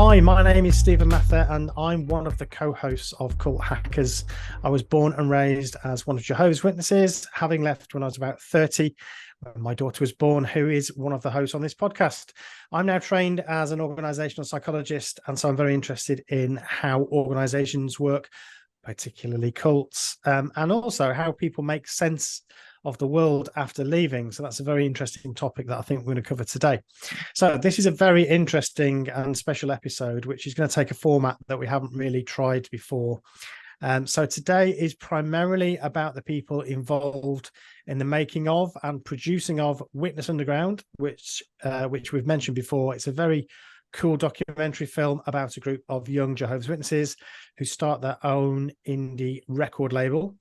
Hi, my name is Stephen Mather, and I'm one of the co-hosts of Cult Hackers. I was born and raised as one of Jehovah's Witnesses, having left when I was about 30. When my daughter was born, who is one of the hosts on this podcast. I'm now trained as an organizational psychologist, and so I'm very interested in how organizations work, particularly cults, and also how people make sense of the world after leaving. So that's a very interesting topic that I think we're going to cover today. So this is a very interesting and special episode, which is going to take a format that we haven't really tried before. So today is primarily about the people involved in the making of and producing of Witness Underground, which we've mentioned before. It's a very cool documentary film about a group of young Jehovah's Witnesses who start their own indie record label,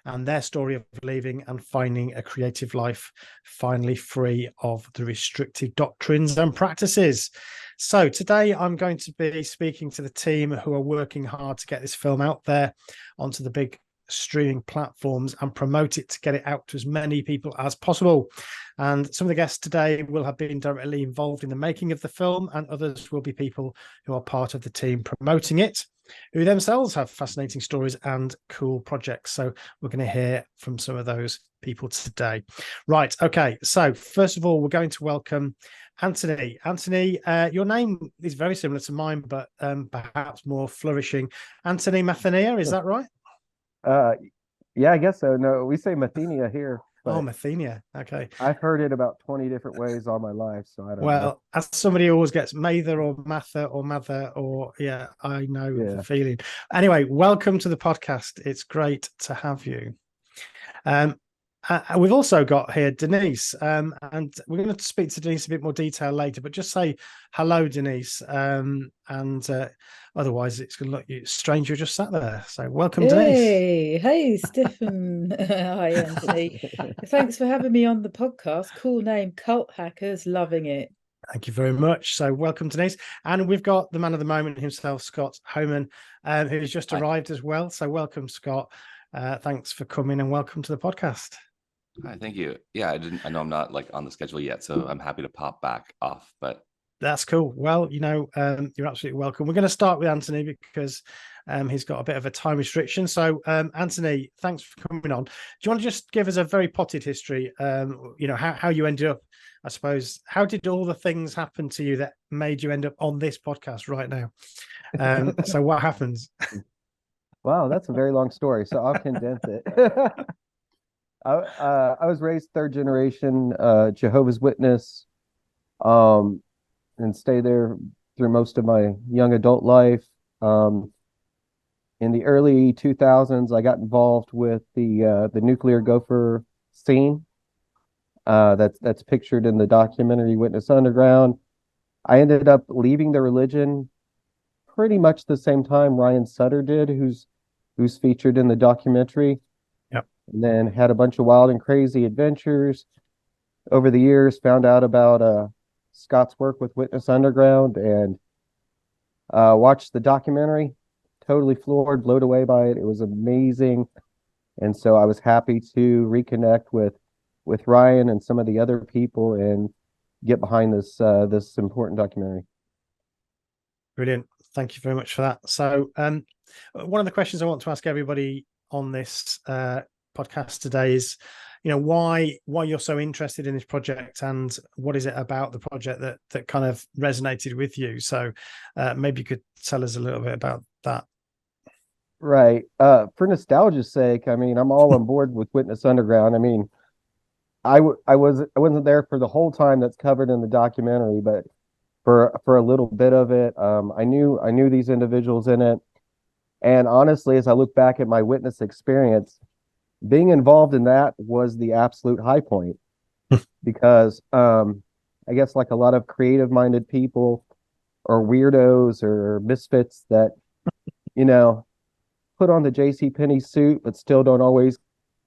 and their story of leaving and finding a creative life, finally free of the restrictive doctrines and practices. So today I'm going to be speaking to the team who are working hard to get this film out there onto the big streaming platforms and promote it to get it out to as many people as possible. And some of the guests today will have been directly involved in the making of the film, and others will be people who are part of the team promoting it, who themselves have fascinating stories and cool projects. So we're going to hear from some of those people today. Right. Okay. So first of all, we're going to welcome Anthony. Anthony, your name is very similar to mine, but perhaps more flourishing. Anthony Mathenia, is that right? Yeah, I guess so. No, we say Mathenia here. Oh, Mathenia. Okay. I've heard it about 20 different ways all my life, so I don't know. Well, as somebody who always gets Mather or Mather or Mather, or I know the feeling. Anyway, welcome to the podcast. It's great to have you. We've also got here Denise, and we're going to speak to Denise a bit more detail later, but just say hello, Denise. Otherwise it's going to look strange. You're just sat there. So welcome, Denise. Hey, Stephen. Hi, Anthony. Thanks for having me on the podcast. Cool name, Cult Hackers. Loving it. Thank you very much. So welcome, Denise. And we've got the man of the moment himself, Scott Homan, who's just arrived as well. So welcome, Scott. Thanks for coming and welcome to the podcast. Hi, thank you. Yeah, I know I'm not on the schedule yet, so I'm happy to pop back off, but that's cool. Well, you're absolutely welcome. We're going to start with Anthony because he's got a bit of a time restriction. So Anthony, thanks for coming on. Do you want to just give us a very potted history? How you ended up, I suppose. How did all the things happen to you that made you end up on this podcast right now? So what happens? Wow, that's a very long story, so I'll condense it. I was raised third generation Jehovah's Witness, and stayed there through most of my young adult life. In the early 2000s, I got involved with the nuclear gopher scene. That's pictured in the documentary Witness Underground. I ended up leaving the religion pretty much the same time Ryan Sutter did, who's featured in the documentary. Yep. And then had a bunch of wild and crazy adventures over the years. Found out about Scott's work with Witness Underground and watched the documentary. Totally floored, blown away by it. It was amazing. And so I was happy to reconnect with Ryan and some of the other people and get behind this important documentary. Brilliant. Thank you very much for that. So one of the questions I want to ask everybody on this podcast today is, why you're so interested in this project, and what is it about the project that kind of resonated with you? So maybe you could tell us a little bit about that. Right. For nostalgia's sake, I'm all on board with Witness Underground. I wasn't there for the whole time that's covered in the documentary, but for a little bit of it, I knew these individuals in it. And honestly, as I look back at my Witness experience, being involved in that was the absolute high point. Because I guess like a lot of creative-minded people or weirdos or misfits that, put on the JCPenney suit but still don't always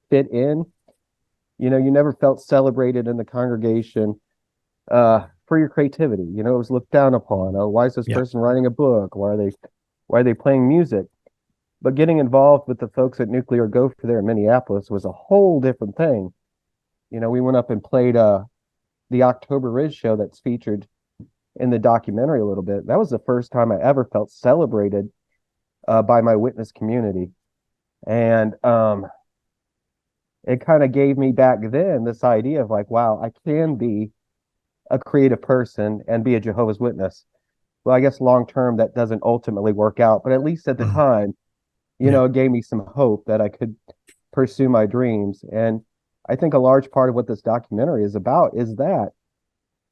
fit in, you never felt celebrated in the congregation for your creativity. It was looked down upon. Oh, why is this person writing a book? Why are they playing music? But getting involved with the folks at Nuclear Gopher there in Minneapolis was a whole different thing. We went up and played the October Riz show that's featured in the documentary a little bit, that was the first time I ever felt celebrated by my witness community. And it kind of gave me back then this idea of like, wow, I can be a creative person and be a Jehovah's Witness. Well, I guess long term that doesn't ultimately work out, but at least at the time, it gave me some hope that I could pursue my dreams. And I think a large part of what this documentary is about is that,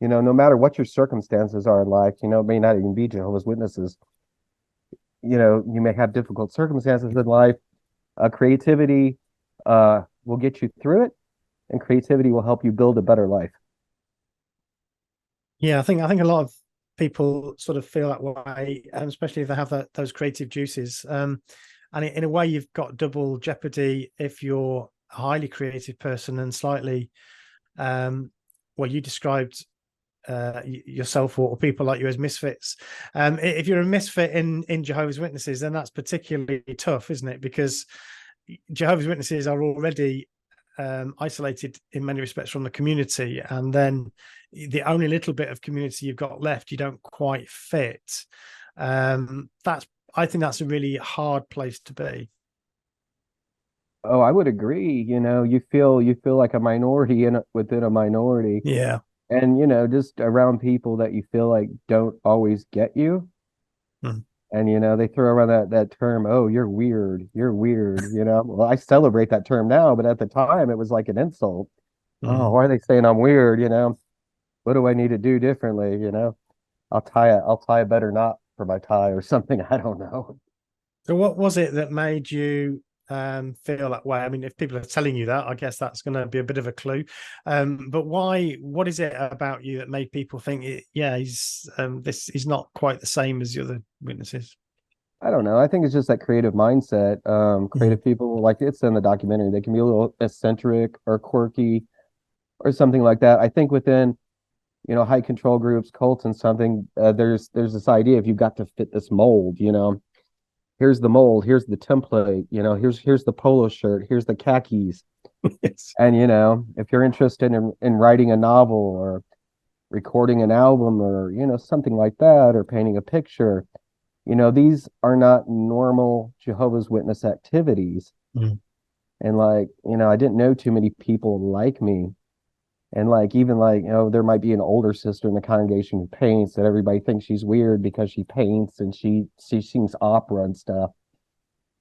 no matter what your circumstances are in life, it may not even be Jehovah's Witnesses. You may have difficult circumstances in life. Creativity will get you through it, and creativity will help you build a better life. Yeah, I think a lot of people sort of feel that way, especially if they have those creative juices. And in a way, you've got double jeopardy if you're a highly creative person and slightly, well, you described yourself or people like you as misfits. If you're a misfit in Jehovah's Witnesses, then that's particularly tough, isn't it? Because Jehovah's Witnesses are already isolated in many respects from the community, and then the only little bit of community you've got left, you don't quite fit. I think that's a really hard place to be. Oh, I would agree. You feel like a minority within a minority. Yeah. And just around people that you feel like don't always get you. And they throw around that term, oh, you're weird. Well, I celebrate that term now, but at the time it was like an insult. Oh, why are they saying I'm weird? What do I need to do differently? I'll tie a better knot for my tie or something. I don't know. So what was it that made you feel that way? I mean, if people are telling you that, I guess that's going to be a bit of a clue. But why? What is it about you that made people think, he's not quite the same as the other witnesses? I don't know. I think it's just that creative mindset. Creative people, like it's in the documentary, they can be a little eccentric or quirky or something like that. I think within, high control groups, cults and something, there's this idea if you've got to fit this mold, here's the mold, here's the template, here's the polo shirt, here's the khakis. Yes. And if you're interested in writing a novel or recording an album or something like that, or painting a picture, these are not normal Jehovah's Witness activities. And like, I didn't know too many people like me. And like, even like, there might be an older sister in the congregation who paints that everybody thinks she's weird because she paints and she sings opera and stuff.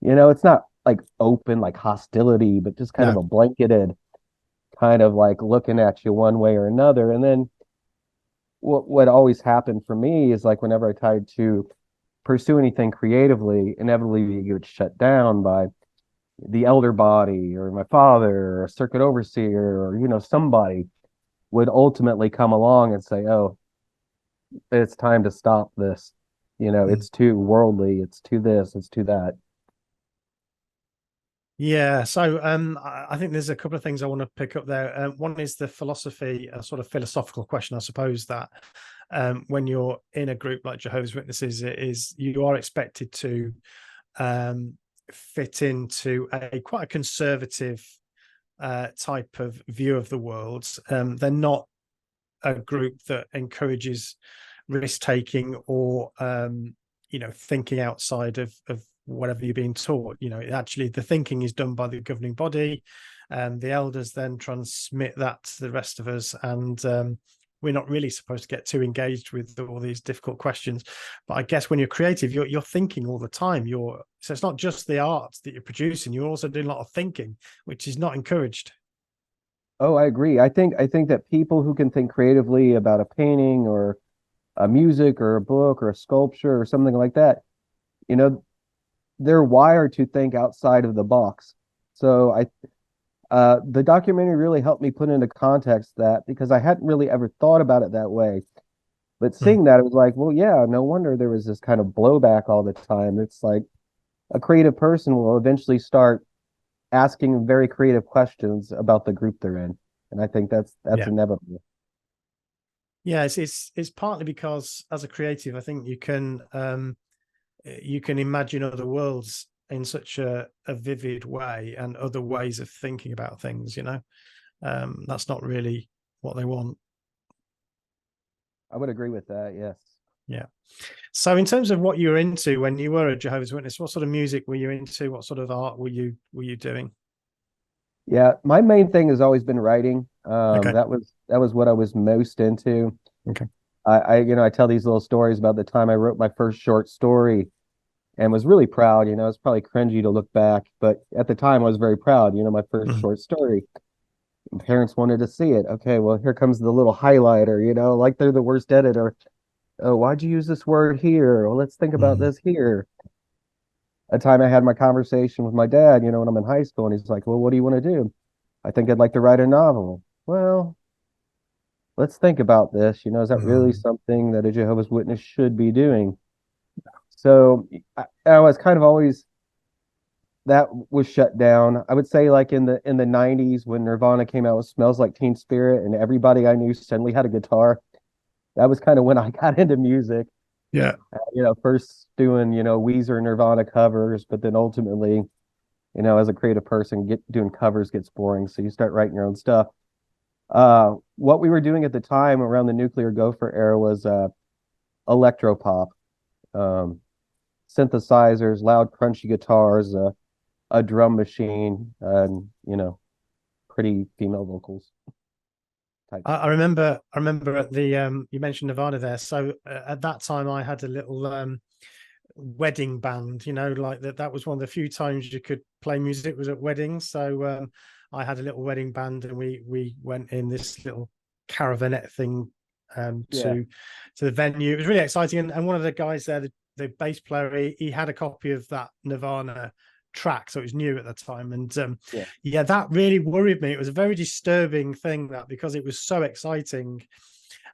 It's not like open, like hostility, but just kind of a blanketed kind of like looking at you one way or another. And then what always happened for me is like, whenever I tried to pursue anything creatively, inevitably you get shut down by the elder body or my father or a circuit overseer or, somebody would ultimately come along and say, oh, it's time to stop this. It's too worldly. It's too this, it's too that. Yeah, so I think there's a couple of things I want to pick up there. One is the philosophy, a sort of philosophical question, I suppose, that when you're in a group like Jehovah's Witnesses, it is you are expected to fit into quite a conservative type of view of the world. They're not a group that encourages risk taking or thinking outside of whatever you're being taught. Actually the thinking is done by the governing body, and the elders then transmit that to the rest of us, and we're not really supposed to get too engaged with all these difficult questions. But I guess when you're creative, you're thinking all the time. So it's not just the art that you're producing, you're also doing a lot of thinking, which is not encouraged. Oh, I agree. I think that people who can think creatively about a painting or a music or a book or a sculpture or something like that, they're wired to think outside of the box. So the documentary really helped me put into context that, because I hadn't really ever thought about it that way. But seeing that, it was like, well, yeah, no wonder there was this kind of blowback all the time. It's like a creative person will eventually start asking very creative questions about the group they're in. And I think that's inevitable. Yeah, it's partly because as a creative, I think you can imagine other worlds in such a vivid way and other ways of thinking about things. That's not really what they want. I would agree with that. Yes. Yeah. So in terms of what you were into when you were a Jehovah's Witness, what sort of music were you into? What sort of art were you doing? Yeah, my main thing has always been writing. Okay. That was what I was most into. Okay. I tell these little stories about the time I wrote my first short story and was really proud. It's probably cringy to look back, but at the time I was very proud. My first Mhm. short story. And parents wanted to see it. Okay, well, here comes the little highlighter, like they're the worst editor. Oh, why'd you use this word here? Well, let's think about Mhm. this here. A time I had my conversation with my dad, when I'm in high school, and he's like, well, what do you want to do? I think I'd like to write a novel. Well, let's think about this. Is that really Mhm. something that a Jehovah's Witness should be doing? So I was kind of always that was shut down. I would say like in the 90s when Nirvana came out with Smells Like Teen Spirit and everybody I knew suddenly had a guitar. That was kind of when I got into music. Yeah. First doing, Weezer Nirvana covers, but then ultimately, as a creative person, doing covers gets boring. So you start writing your own stuff. What we were doing at the time around the Nuclear Gopher era was electro pop, um, synthesizers, loud, crunchy guitars, a drum machine, and pretty female vocals type I stuff. remember at the you mentioned Nirvana there. So at that time I had a little wedding band, like that was one of the few times you could play music was at weddings. So I had a little wedding band and we went in this little caravanette thing Yeah, to the venue. It was really exciting. And one of the guys there, the bass player, he had a copy of that Nirvana track, so it was new at the time. And yeah. yeah, that really worried me. It was a very disturbing thing, that, because it was so exciting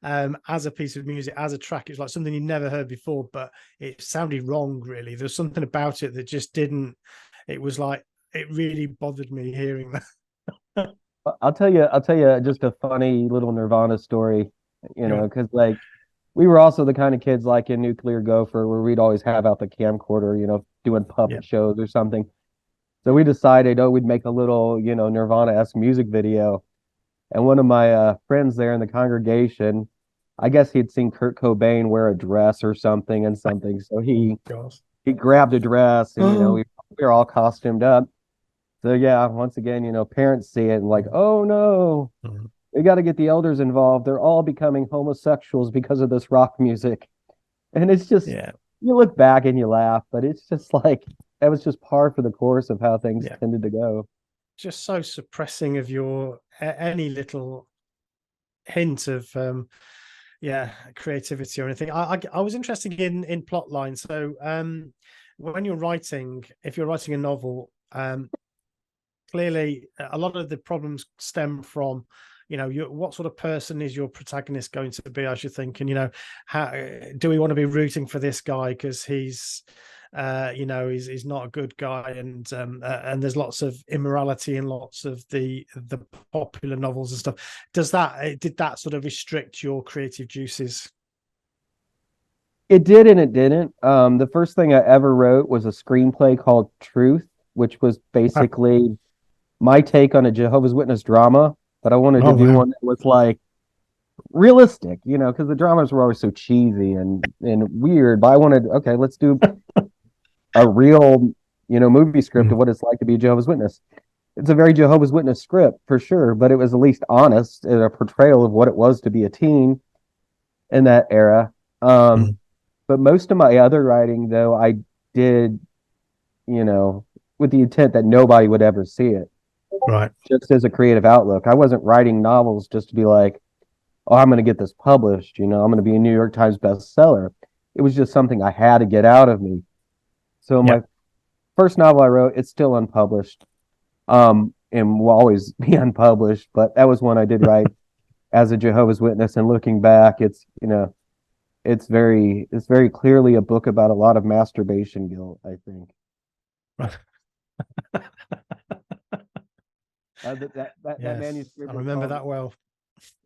as a piece of music, as a track. It's like something you never heard before, but it sounded wrong, really. There's something about it that just didn't. It was like, it really bothered me hearing that. I'll tell you just a funny little Nirvana story, Yeah. because like we were also the kind of kids like in Nuclear Gopher where we'd always have out the camcorder, doing Yeah. puppet shows or something. So we decided, oh, we'd make a little, Nirvana-esque music video. And one of my friends there in the congregation, I guess he'd seen Kurt Cobain wear a dress or something and something. So Oh he gosh. he grabbed a dress and Oh. we were all costumed up. So yeah, once again, parents see it and like, oh no, Mhm. we got to get the elders involved. They're all becoming homosexuals because of this rock music. And it's just, Yeah. you look back and you laugh, but it's just like, that was just par for the course of how things Yeah. tended to go. Just so suppressing of your any little hint of creativity or anything. I was interested in plot lines. So when you're writing, if you're writing a novel, clearly a lot of the problems stem from what sort of person is your protagonist going to be, I should think. And how do we want to be rooting for this guy because he's he's not a good guy, and there's lots of immorality in lots of the popular novels and stuff. Did that sort of restrict your creative juices? It did and it didn't. The first thing I ever wrote was a screenplay called Truth, which was basically my take on a Jehovah's Witness drama, but I wanted to Oh do wow. one that was like realistic, because the dramas were always so cheesy and weird. But I wanted, okay, let's do a real, movie script of Mhm. what it's like to be a Jehovah's Witness. It's a very Jehovah's Witness script for sure, but it was at least honest in a portrayal of what it was to be a teen in that era. Mhm. But most of my other writing, though, I did, with the intent that nobody would ever see it, Right. just as a creative outlook. I wasn't writing novels just to be like, oh, I'm going to get this published, I'm going to be a New York Times bestseller. It was just something I had to get out of me. So Yeah. my first novel I wrote, it's still unpublished, and will always be unpublished, but that was one I did write as a Jehovah's Witness. And looking back, it's very clearly a book about a lot of masturbation guilt, I think. That Yes, manuscript I was remember called that well.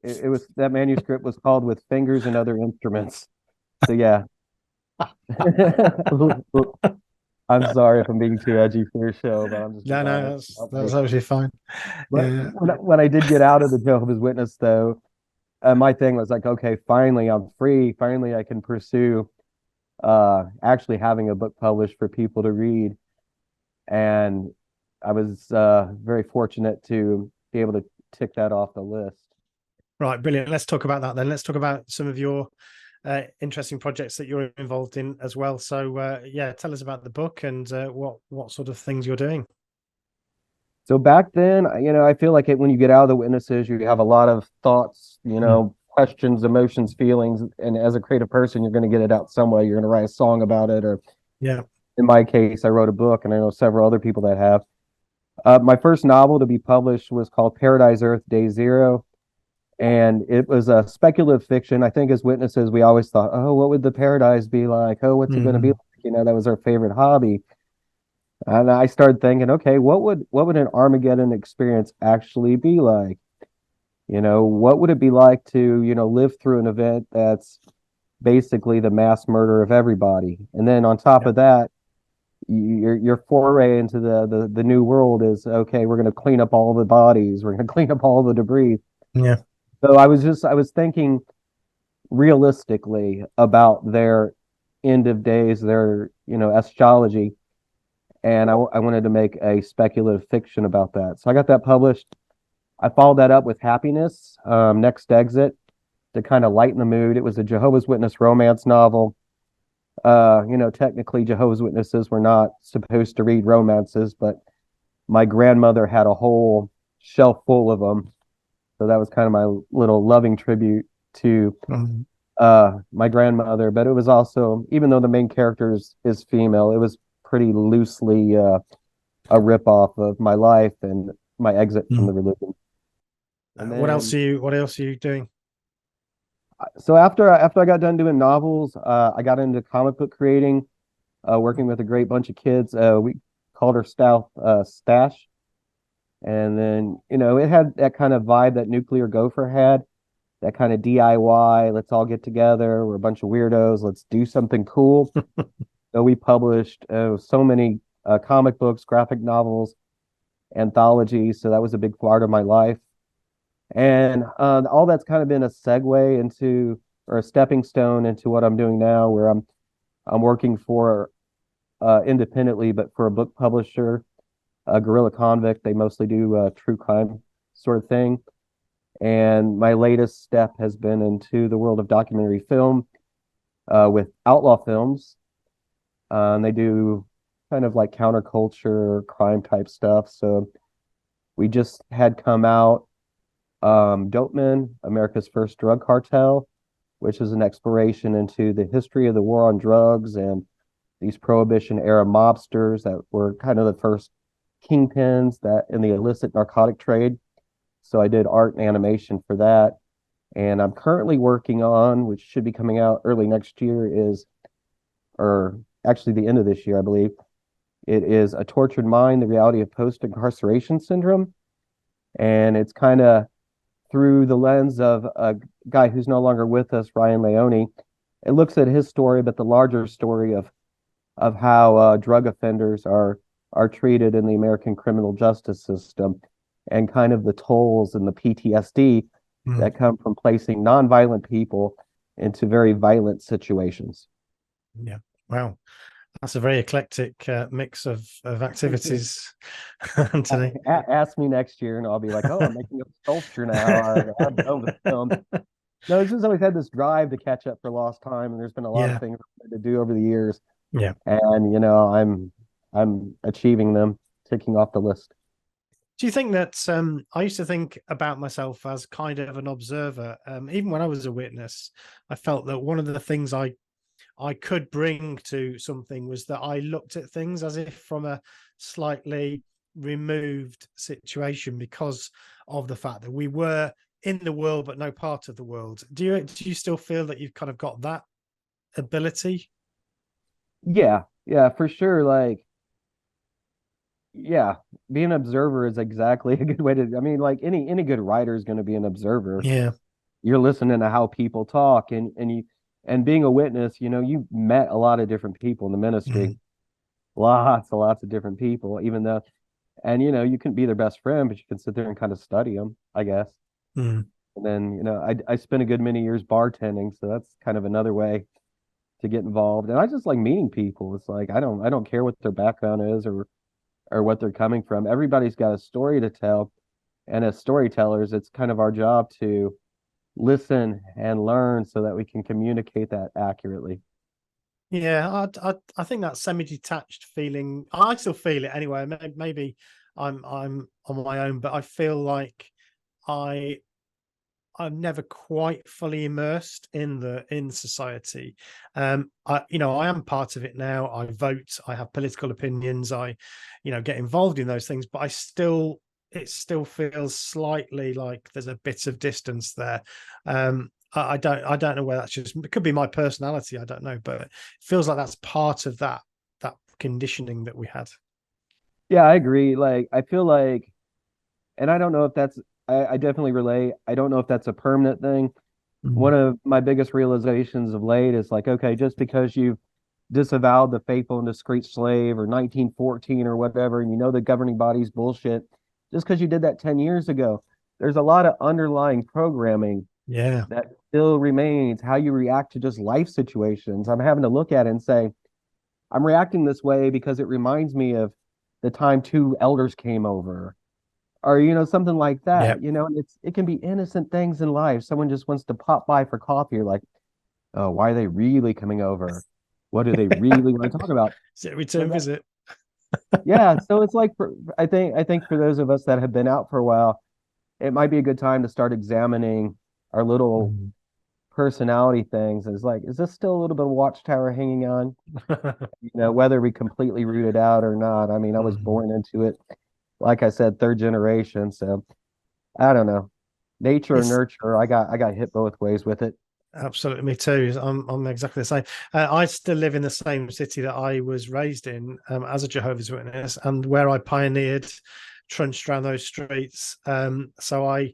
it was that manuscript was called With Fingers and Other Instruments. So yeah. I'm sorry if I'm being too edgy for your show, but I'm just No, being no, honest. that's absolutely fine. But Yeah. when I did get out of the Jehovah's Witness, though, my thing was like, okay, finally I'm free. Finally I can pursue actually having a book published for people to read. And I was very fortunate to be able to tick that off the list. Right, brilliant. Let's talk about that then. Let's talk about some of your interesting projects that you're involved in as well. So yeah, tell us about the book and what sort of things you're doing. So back then, I feel like when you get out of the witnesses, you have a lot of thoughts, questions, emotions, feelings, and as a creative person, you're going to get it out some way. You're going to write a song about it, or Yeah. in my case, I wrote a book, and I know several other people that have. My first novel to be published was called Paradise Earth Day Zero, and it was a speculative fiction. I think as witnesses, we always thought, oh, what would the paradise be like? Oh, what's it going to be like? That was our favorite hobby. And I started thinking, okay, what would an Armageddon experience actually be like? What would it be like to, live through an event that's basically the mass murder of everybody? And then on top of that, your foray into the new world is, okay, we're going to clean up all the bodies, we're going to clean up all the debris. Yeah. So I was thinking realistically about their end of days, their, astrology. And I wanted to make a speculative fiction about that. So I got that published. I followed that up with Happiness, Next Exit, to kind of lighten the mood. It was a Jehovah's Witness romance novel. Technically Jehovah's Witnesses were not supposed to read romances, but my grandmother had a whole shelf full of them. So that was kind of my little loving tribute to my grandmother. But it was also, even though the main character is female, it was pretty loosely a ripoff of my life and my exit from the religion. And what else are you doing? So after I got done doing novels, I got into comic book creating, working with a great bunch of kids. We called her Stash. And then, it had that kind of vibe that Nuclear Gopher had, that kind of DIY, let's all get together, we're a bunch of weirdos, let's do something cool. So we published so many comic books, graphic novels, anthologies. So that was a big part of my life. And all that's kind of been a segue into, or a stepping stone into what I'm doing now, where I'm working for independently, but for a book publisher, Guerrilla Convict. They mostly do true crime sort of thing. And my latest step has been into the world of documentary film with Outlaw Films. They do kind of like counterculture, crime type stuff. So we just had come out Dope Men, America's First Drug Cartel, which is an exploration into the history of the war on drugs and these Prohibition era mobsters that were kind of the first kingpins that in the illicit narcotic trade. So I did art and animation for that. And I'm currently working on, which should be coming out early next year, or actually the end of this year, I believe. It is A Tortured Mind, the Reality of Post-Incarceration Syndrome. And it's kind of through the lens of a guy who's no longer with us, Ryan Leone. It looks at his story, but the larger story of how drug offenders are treated in the American criminal justice system, and kind of the tolls and the PTSD that come from placing nonviolent people into very violent situations. Yeah. Wow. That's a very eclectic mix of activities today. Ask me next year and I'll be like, oh, I'm making a sculpture now. I'm done with film. No, it's just always had this drive to catch up for lost time, and there's been a lot of things I've had to do over the years. Yeah. And I'm achieving them, ticking off the list. Do you think that I used to think about myself as kind of an observer? Even when I was a witness, I felt that one of the things I could bring to something was that I looked at things as if from a slightly removed situation, because of the fact that we were in the world but no part of the world. Do you still feel that you've kind of got that ability? Yeah, for sure. Like, yeah, being an observer is exactly a good way to, I mean, like any good writer is going to be an observer. Yeah. You're listening to how people talk, and being a witness, you met a lot of different people in the ministry. Lots of different people, even though, and you can be their best friend, but you can sit there and kind of study them, I guess. And then, I spent a good many years bartending, so that's kind of another way to get involved. And I just like meeting people. It's like I don't care what their background is or what they're coming from. Everybody's got a story to tell. And as storytellers, it's kind of our job to listen and learn so that we can communicate that accurately. Yeah, I think that semi-detached feeling, I still feel it anyway. Maybe I'm on my own, but I feel like I I'm never quite fully immersed in society. I am part of it now. I vote, I have political opinions, I get involved in those things, but it still feels slightly like there's a bit of distance there. I don't know where that's just, it could be my personality, I don't know, but it feels like that's part of that conditioning that we had. Yeah, I agree. Like, I feel like, and I don't know if I definitely relate. I don't know if that's a permanent thing. One of my biggest realizations of late is like, okay, just because you've disavowed the faithful and discreet slave or 1914 or whatever, and the governing body's bullshit, just because you did that 10 years ago, there's a lot of underlying programming Yeah. that still remains, how you react to just life situations. I'm having to look at it and say, I'm reacting this way because it reminds me of the time two elders came over, or something like Yeah. that. And it can be innocent things in life. Someone just wants to pop by for coffee. You're like, oh, why are they really coming over? What do they really want to talk about? Is it a return visit? Yeah, so it's like I think for those of us that have been out for a while, it might be a good time to start examining our little personality things. It's like, is this still a little bit of watchtower hanging on? Whether we completely root it out or not. I mean, I was born into it, like I said, third generation. So I don't know. Nature or nurture, I got hit both ways with it. Absolutely, me too. I'm exactly the same. I still live in the same city that I was raised in, as a Jehovah's Witness, and where I pioneered, trunched around those streets. So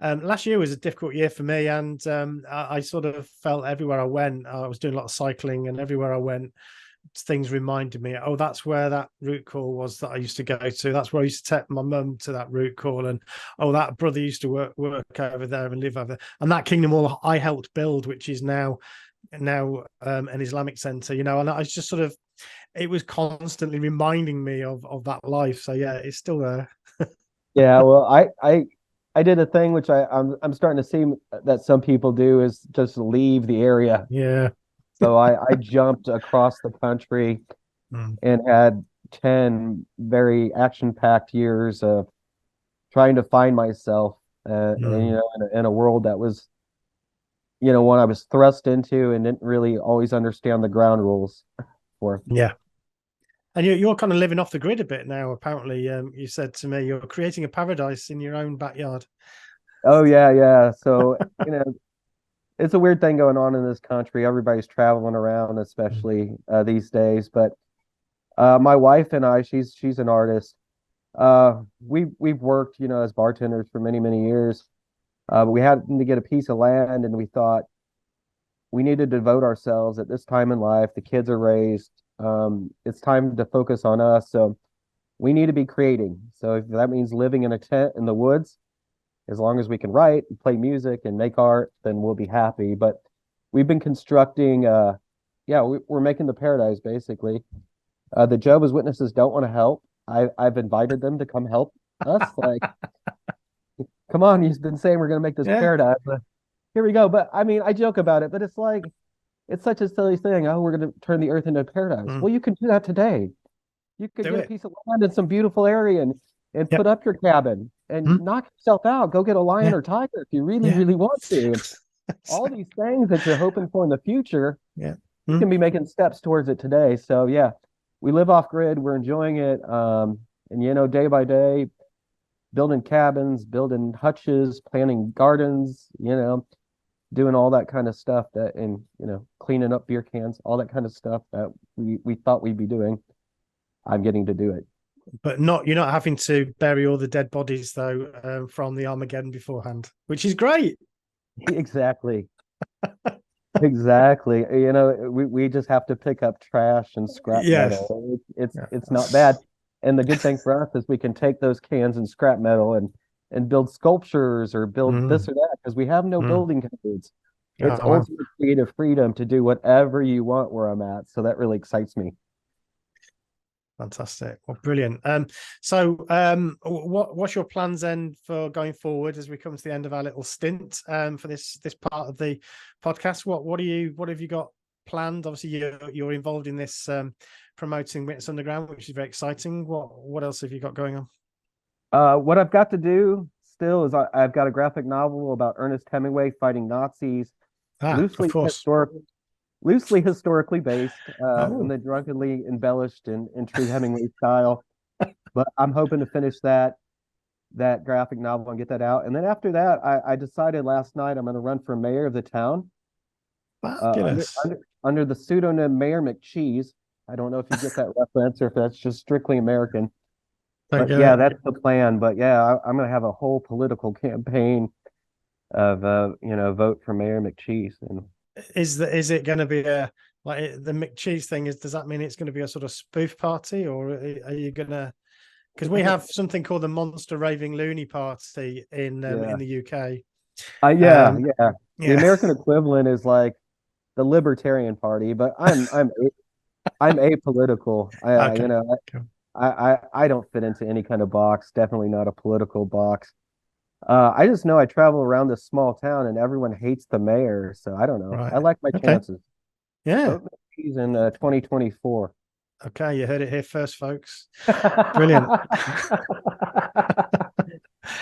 last year was a difficult year for me, and I sort of felt everywhere I went. I was doing a lot of cycling, and everywhere I went, things reminded me, oh, that's where that root call was that I used to go to. That's where I used to take my mum to that root call. And oh, that brother used to work over there and live over there. And that kingdom hall I helped build, which is now an Islamic center, and I was just sort of, it was constantly reminding me of that life. So yeah, it's still there. Yeah, well, I did a thing which I'm starting to see that some people do, is just leave the area. Yeah. So I jumped across the country and had 10 very action-packed years of trying to find myself, in a world that was, one I was thrust into and didn't really always understand the ground rules for. Yeah. And you're kind of living off the grid a bit now, apparently. You said to me you're creating a paradise in your own backyard. Oh, yeah, yeah. So, it's a weird thing going on in this country. Everybody's traveling around, especially these days. But my wife and I, she's an artist. We've worked, as bartenders for many, many years. But we had to get a piece of land, and we thought we need to devote ourselves at this time in life. The kids are raised. It's time to focus on us. So we need to be creating. So if that means living in a tent in the woods, as long as we can write and play music and make art, then we'll be happy. But we've been constructing, we're making the paradise, basically. The Jehovah's Witnesses don't want to help. I've invited them to come help us. Like, come on, you've been saying we're going to make this paradise. Here we go. But I mean, I joke about it, but it's like, it's such a silly thing. Oh, we're going to turn the earth into a paradise. Well, you can do that today. You could get a piece of land in some beautiful area and put up your cabin and knock yourself out. Go get a lion or tiger if you really, really want to. All these things that you're hoping for in the future, you can be making steps towards it today. So yeah, we live off grid. We're enjoying it. And day by day, building cabins, building hutches, planting gardens, doing all that kind of stuff and cleaning up beer cans, all that kind of stuff that we thought we'd be doing. I'm getting to do it. But you're not having to bury all the dead bodies though, from the Armageddon beforehand, which is great. Exactly. Exactly. We just have to pick up trash and scrap metal. It's not bad. And the good thing for us is we can take those cans and scrap metal and and build sculptures or build this or that, because we have no building codes. It's Oh, wow. ultimate creative freedom to do whatever you want where I'm at. So that really excites me. Fantastic. Well, brilliant. What's your plans then for going forward as we come to the end of our little stint for this part of the podcast? What have you got planned? Obviously, you're involved in this promoting Witness Underground, which is very exciting. What else have you got going on? What I've got to do still is I've got a graphic novel about Ernest Hemingway fighting Nazis, Of course. loosely historically based, Oh. and then drunkenly embellished in true Hemingway style. But I'm hoping to finish that graphic novel and get that out. And then after that, I decided last night I'm going to run for mayor of the town Fabulous. under the pseudonym Mayor McCheese. I don't know if you get that reference or if that's just strictly American. But yeah, that's the plan. But yeah, I'm going to have a whole political campaign of vote for Mayor McCheese. And Is it going to be the McCheese thing? Does that mean it's going to be a sort of spoof party, or are you going to? Because we have something called the Monster Raving Loony Party in the UK. The American equivalent is like the Libertarian Party, but I'm apolitical. I don't fit into any kind of box. Definitely not a political box. I just know I travel around this small town and everyone hates the mayor, so I don't know. Right. I like my chances. Yeah. He's in 2024. Okay, you heard it here first, folks. Brilliant.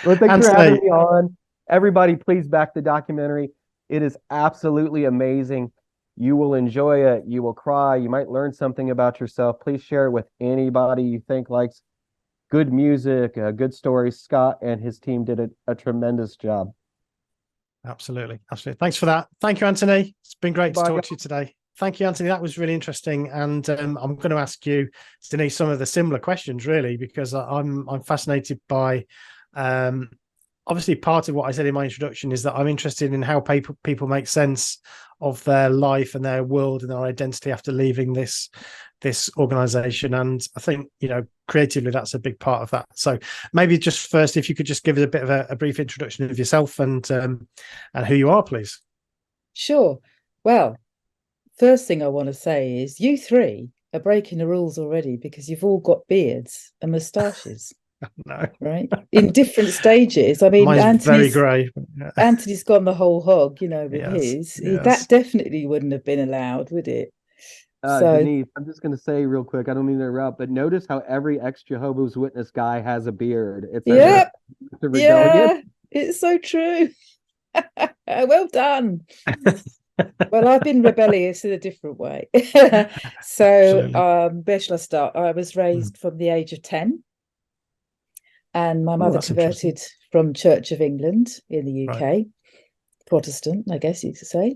Well, thanks for having me on. Everybody, please back the documentary. It is absolutely amazing. You will enjoy it. You will cry. You might learn something about yourself. Please share it with anybody you think likes good music, good stories. Scott and his team did a tremendous job. Absolutely. Thanks for that. Thank you, Anthony. It's been great to talk to you today. Thank you, Anthony. That was really interesting. And I'm going to ask you, Denise, some of the similar questions, really, because I'm fascinated by, obviously, part of what I said in my introduction is that I'm interested in how people make sense of their life and their world and their identity after leaving this organization. And I think, creatively, that's a big part of that. So maybe just first, if you could just give us a bit of a brief introduction of yourself and who you are, please. Sure. Well, first thing I want to say is you three are breaking the rules already because you've all got beards and moustaches. No. Right? In different stages. I mean, mine's very grey. Anthony's gone the whole hog, with Yes, his. That definitely wouldn't have been allowed, would it? Denise, I'm just going to say real quick, I don't mean to interrupt, but notice how every ex-Jehovah's Witness guy has a beard. It's it's so true. Well done. Well, I've been rebellious in a different way. So where shall I start? I was raised from the age of 10. And my mother converted from Church of England in the UK, right. Protestant, I guess you could say.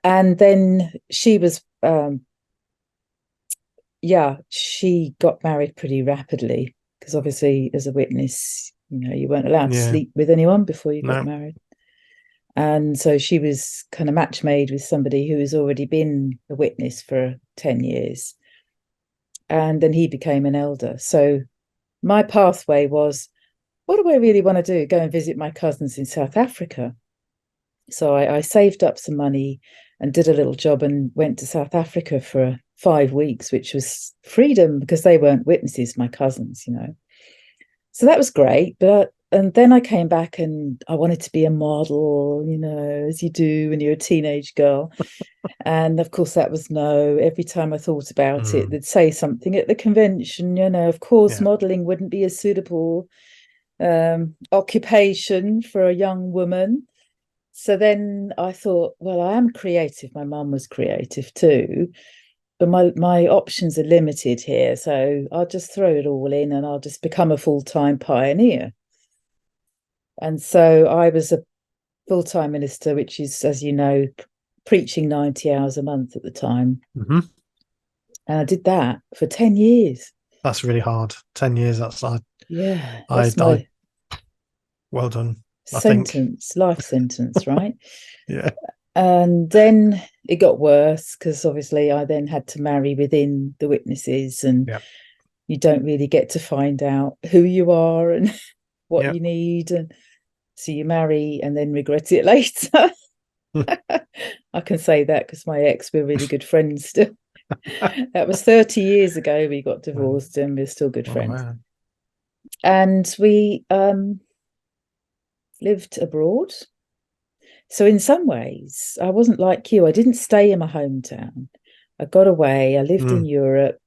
And then she was, she got married pretty rapidly because obviously as a witness, you weren't allowed to sleep with anyone before you got married. And so she was kind of match made with somebody who has already been a witness for 10 years. And then he became an elder. So my pathway was, what do I really want to do? Go and visit my cousins in South Africa. So I saved up some money and did a little job and went to South Africa for 5 weeks, which was freedom because they weren't witnesses, my cousins, So that was great. And then I came back and I wanted to be a model, as you do when you're a teenage girl. And of course, that was no. Every time I thought about it, they'd say something at the convention, of course, modeling wouldn't be a suitable occupation for a young woman. So then I thought, well, I am creative. My mum was creative too. But my options are limited here. So I'll just throw it all in and I'll just become a full-time pioneer. And so I was a full-time minister, which is, as you know, preaching 90 hours a month at the time. Mm-hmm. And I did that for 10 years. That's really hard. 10 years outside. Yeah. Well done. Life sentence, right? Yeah. And then it got worse because obviously I then had to marry within the witnesses and you don't really get to find out who you are and what you need, and so you marry and then regret it later. I can say that because my ex, we're really good friends still. That was 30 years ago. We got divorced and we're still good friends. Man. And we lived abroad. So in some ways, I wasn't like you. I didn't stay in my hometown. I got away. I lived in Europe,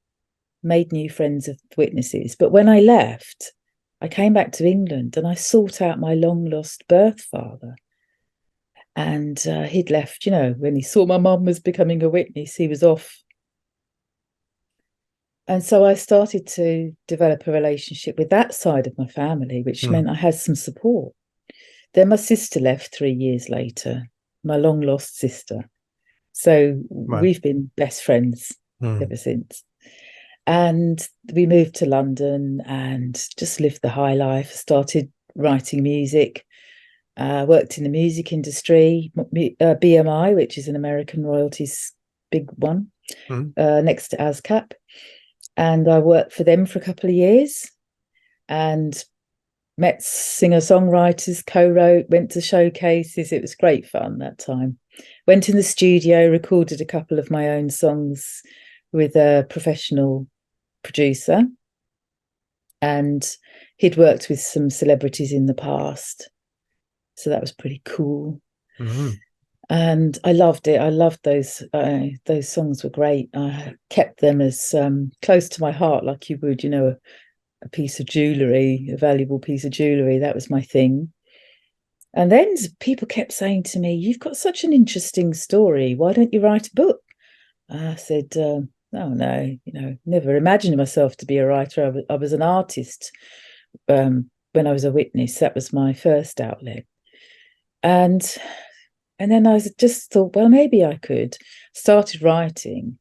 made new friends of witnesses. But when I left, I came back to England and I sought out my long-lost birth father. And he'd left, you know, when he saw my mum was becoming a witness, he was off. And so I started to develop a relationship with that side of my family, which meant I had some support. Then my sister left 3 years later, my long lost sister. So we've been best friends ever since. And we moved to London and just lived the high life, started writing music, worked in the music industry, BMI, which is an American royalties big one, next to ASCAP. And I worked for them for a couple of years and met singer-songwriters, co-wrote, went to showcases. It was great fun that time. Went in the studio, recorded a couple of my own songs with a professional producer. And he'd worked with some celebrities in the past. So that was pretty cool. And I loved it. I loved those songs were great. I kept them as close to my heart, like you would, you know, a piece of jewellery, a valuable piece of jewellery. That was my thing. And then people kept saying to me, "You've got such an interesting story. Why don't you write a book?" I said, "Oh no, you know, never imagined myself to be a writer. I was an artist when I was a witness. That was my first outlet." And then I just thought, well, maybe I could. Started writing.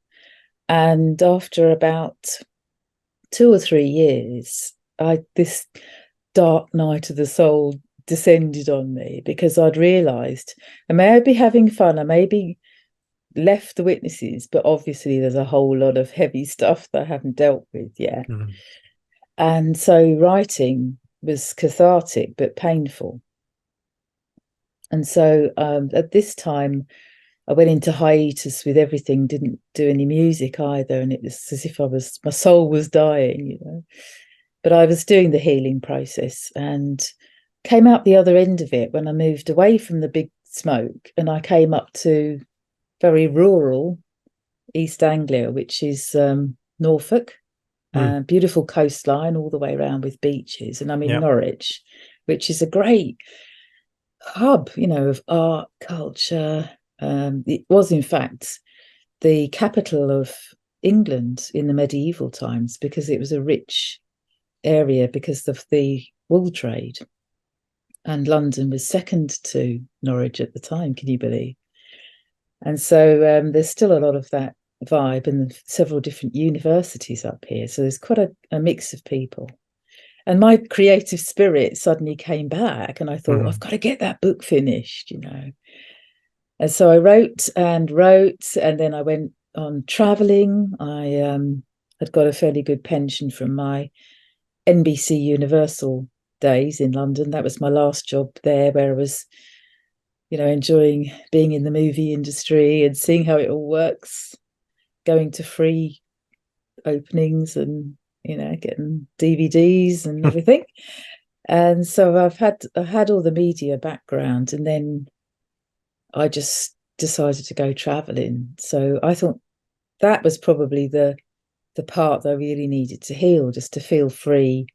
And after about 2 or 3 years, this dark night of the soul descended on me because I'd realised I may be having fun, I may be left the witnesses, but obviously there's a whole lot of heavy stuff that I haven't dealt with yet. And so writing was cathartic but painful. And so at this time, I went into hiatus with everything, didn't do any music either. And it was as if my soul was dying, you know. But I was doing the healing process and came out the other end of it when I moved away from the big smoke. And I came up to very rural East Anglia, which is Norfolk, beautiful coastline all the way around with beaches. And I'm in Norwich, which is a great hub, you know, of art, culture. It was, in fact, the capital of England in the medieval times because it was a rich area because of the wool trade. And London was second to Norwich at the time, can you believe? And so there's still a lot of that vibe and several different universities up here. So there's quite a mix of people. And my creative spirit suddenly came back and I thought, I've got to get that book finished, you know. And so I wrote and then I went on travelling. I had got a fairly good pension from my NBC Universal days in London. That was my last job there, where I was, you know, enjoying being in the movie industry and seeing how it all works, going to free openings and, you know, getting DVDs and everything. And so I've had all the media background, and then I just decided to go traveling. So I thought that was probably the part that I really needed to heal, just to feel free,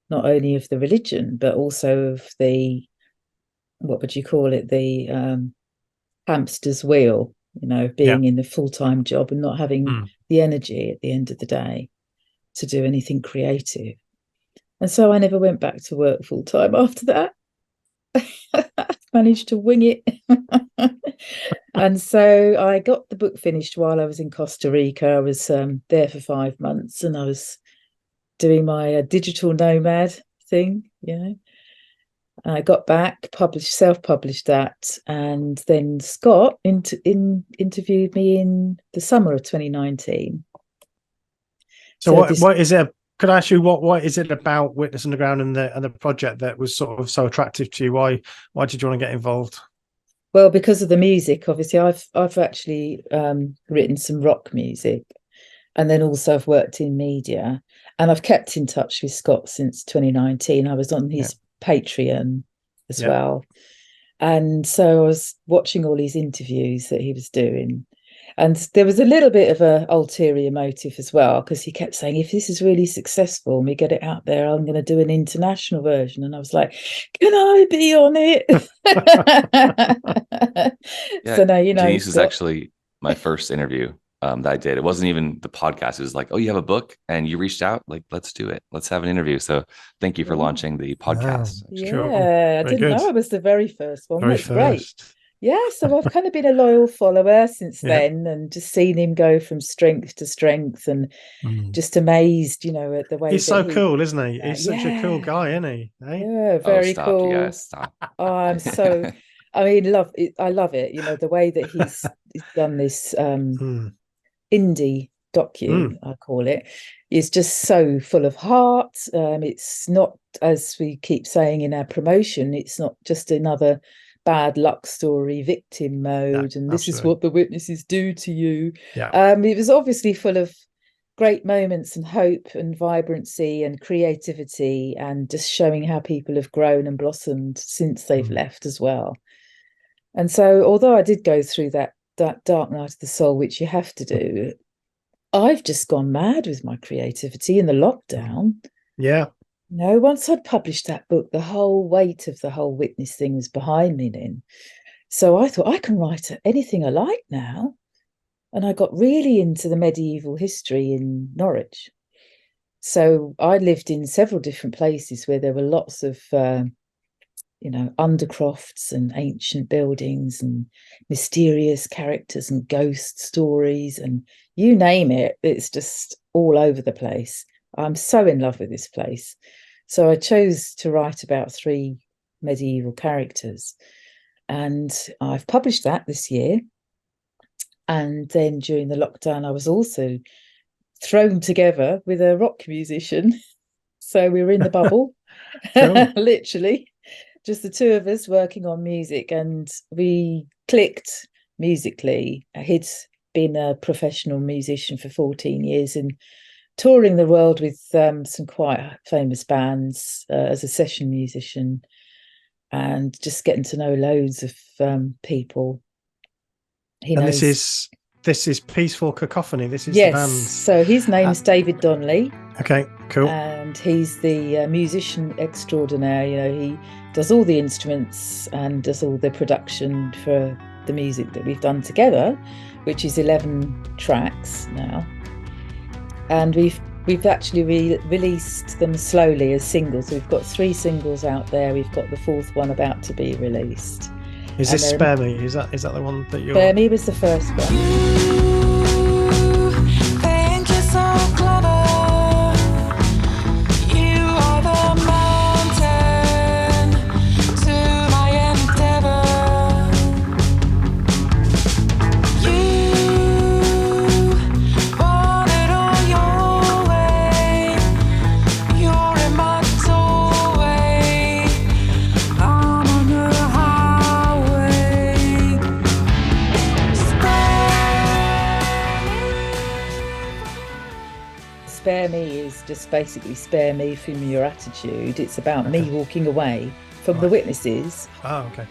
not only of the religion, but also of the, what would you call it, the hamster's wheel, you know, being in a full-time job and not having the energy at the end of the day to do anything creative. And so I never went back to work full-time after that. Managed to wing it. And so I got the book finished while I was in Costa Rica. I was there for 5 months and I was doing my digital nomad thing, you know. I got back, self-published that, and then Scott interviewed me in the summer of 2019. So what is it? Could I ask you what is it about Witness Underground and the project that was sort of so attractive to you? Why did you want to get involved? Well, because of the music, obviously. I've actually written some rock music, and then also I've worked in media, and I've kept in touch with Scott since 2019. I was on his Patreon as well, and so I was watching all these interviews that he was doing. And there was a little bit of a ulterior motive as well, because he kept saying, if this is really successful and we get it out there, I'm going to do an international version. And I was like, can I be on it? So now, Denise was actually my first interview that I did. It wasn't even the podcast. It was like, oh, you have a book and you reached out, like, let's do it. Let's have an interview. So thank you for launching the podcast. I didn't know I was the very first one. That's great. Yeah, so I've kind of been a loyal follower since then, and just seen him go from strength to strength, and just amazed, at the way he's so cool, isn't he? He's such a cool guy, isn't he? Yeah, very cool. You guys, stop. Oh, I'm so, I mean, love it. I love it. The way that he's done this indie docu, I call it, is just so full of heart. It's not, as we keep saying in our promotion, it's not just another bad luck story, victim mode, and this is what the witnesses do to you. It was obviously full of great moments and hope and vibrancy and creativity, and just showing how people have grown and blossomed since they've left as well. And so, although I did go through that dark night of the soul, which you have to do, I've just gone mad with my creativity in the lockdown. Once I'd published that book, the whole weight of the whole witness thing was behind me then. So I thought, I can write anything I like now. And I got really into the medieval history in Norwich. So I lived in several different places where there were lots of, undercrofts and ancient buildings and mysterious characters and ghost stories, and you name it, it's just all over the place. I'm so in love with this place. So I chose to write about 3 medieval characters, and I've published that this year. And then during the lockdown, I was also thrown together with a rock musician. So we were in the bubble, literally, just the 2 of us working on music, and we clicked musically. He'd been a professional musician for 14 years and touring the world with some quite famous bands as a session musician, and just getting to know loads of people. This is Peaceful Cacophony. This is the band. So his name's David Donnelly. Okay, cool. And he's the musician extraordinaire. He does all the instruments and does all the production for the music that we've done together, which is 11 tracks now. And we've actually released them slowly as singles. We've got 3 singles out there. We've got the 4th one about to be released. Is this Spare Me? Is that the one that you're... Spare Me was the first one. You think you're so clever. You are the mountain to my endeavor. You want it all your way. You're in my doorway. I'm on the highway. Spare Me is just basically spare me from your attitude. It's about me walking away from the witnesses. Oh, okay.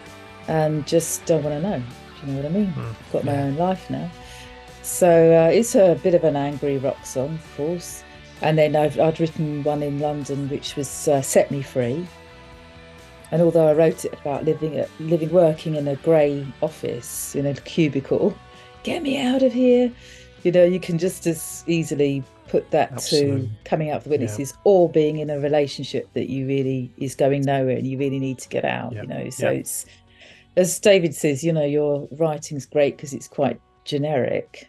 And just don't want to know. Do you know what I mean? I've got my own life now. So it's a bit of an angry rock song, of course. And then I'd written one in London, which was Set Me Free. And although I wrote it about working in a grey office, in a cubicle, get me out of here. You can just as easily put that to coming out for witnesses or being in a relationship that you really is going nowhere and you really need to get out. So it's, as David says, your writing's great because it's quite generic,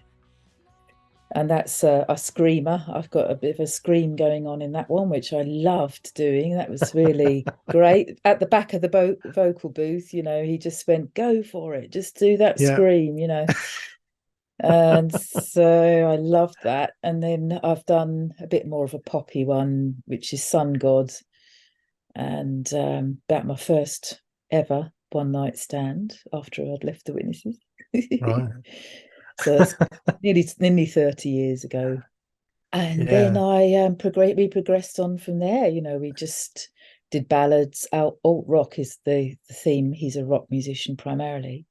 and that's a screamer. I've got a bit of a scream going on in that one, which I loved doing. That was really great. At the back of the vocal booth, he just went, go for it, just do that scream. And so I loved that. And then I've done a bit more of a poppy one, which is Sun God, and about my first ever one night stand after I'd left the Witnesses. Right. So that's nearly 30 years ago. And then we progressed on from there. You know, we just did ballads. Alt rock is the theme. He's a rock musician primarily.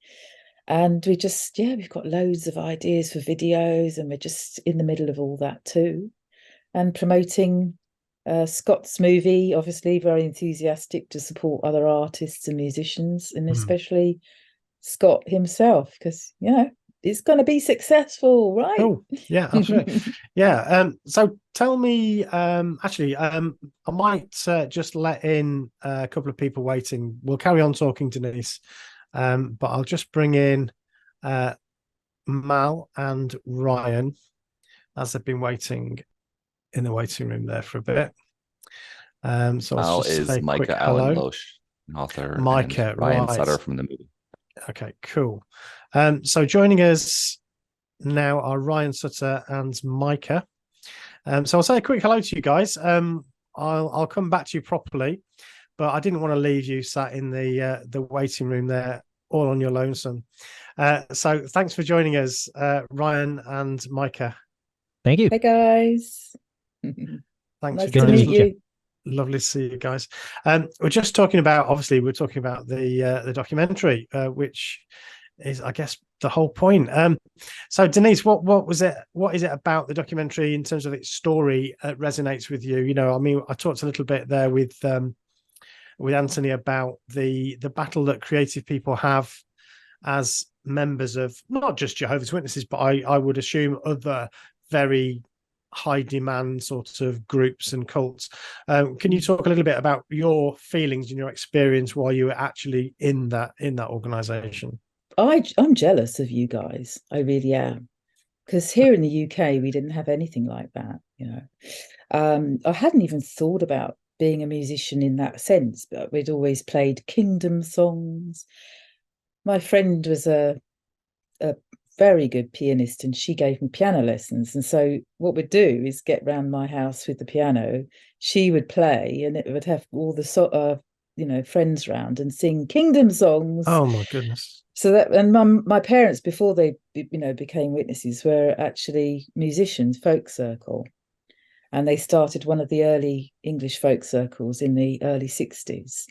And we just, we've got loads of ideas for videos, and we're just in the middle of all that too. And promoting Scott's movie, obviously very enthusiastic to support other artists and musicians, and especially Scott himself, because, you know, it's going to be successful, right? Oh, yeah, absolutely. Yeah. So tell me, actually, I might just let in a couple of people waiting. We'll carry on talking, Denise. But I'll just bring in Mal and Ryan, as they've been waiting in the waiting room there for a bit. So Mal I'll just say is Micah hello. Allen Loesch, an author. Micah, and Ryan right. Sutter from the movie. Okay, cool. So joining us now are Ryan Sutter and Micah. So I'll say a quick hello to you guys. I'll come back to you properly, but I didn't want to leave you sat in the waiting room there all on your lonesome. So thanks for joining us, Ryan and Micah. Thank you. Hey guys. Thanks Nice for to joining meet us. you. Lovely to see you guys. We're just talking about, obviously, we're talking about the documentary, which is, I guess, the whole point. So Denise, what was it? What is it about the documentary in terms of its story resonates with you? You know, I mean, I talked a little bit there with Anthony about the battle that creative people have as members of not just Jehovah's Witnesses, but I would assume other very high demand sort of groups and cults. Can you talk a little bit about your feelings and your experience while you were actually in that organization? I'm jealous of you guys. I really am. Because here in the UK, we didn't have anything like that, you know. I hadn't even thought about being a musician in that sense, but we'd always played kingdom songs. My friend was a very good pianist, and she gave me piano lessons. And so what we'd do is get round my house with the piano. She would play, and it would have all the friends round and sing kingdom songs. Oh my goodness! So that, and my parents, before they became Witnesses, were actually musicians, folk circle, and they started one of the early English folk circles in the early 60s.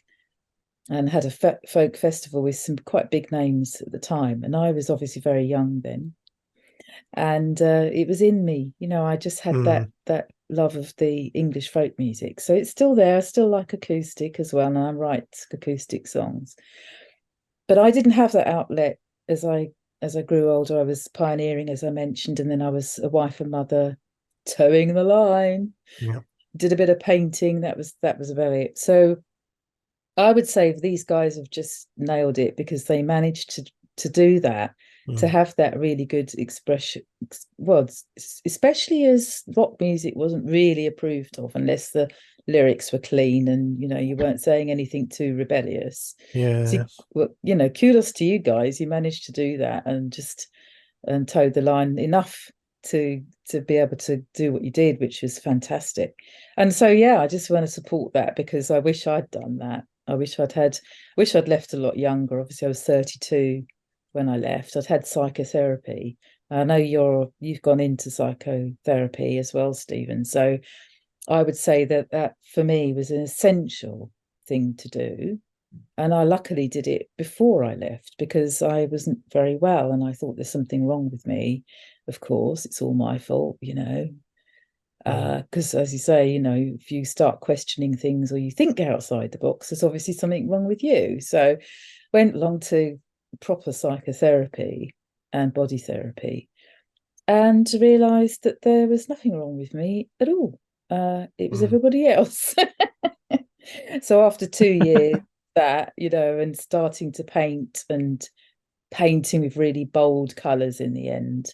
And had a folk festival with some quite big names at the time. And I was obviously very young then. And it was in me, you know, I just had that love of the English folk music. So it's still there. I still like acoustic as well. And I write acoustic songs. But I didn't have that outlet as I grew older. I was pioneering, as I mentioned, and then I was a wife and mother, towing the line. Yeah. Did a bit of painting. That was about it. So I would say these guys have just nailed it, because they managed to do that, to have that really good expression. Well, especially as rock music wasn't really approved of unless the lyrics were clean and, you know, you weren't saying anything too rebellious. Yeah. So, well, you know, kudos to you guys. You managed to do that and towed the line enough to be able to do what you did, which was fantastic. And so, I just want to support that, because I wish I'd done that. I wish I'd left a lot younger. Obviously, I was 32 when I left. I'd had psychotherapy. I know you've gone into psychotherapy as well, Stephen. So I would say that for me was an essential thing to do. And I luckily did it before I left, because I wasn't very well and I thought there's something wrong with me. Of course, it's all my fault, you know. Because as you say, you know, if you start questioning things or you think outside the box, there's obviously something wrong with you. So went along to proper psychotherapy and body therapy, and realised that there was nothing wrong with me at all. It was everybody else. So after 2 years that, you know, and starting to paint and painting with really bold colours in the end,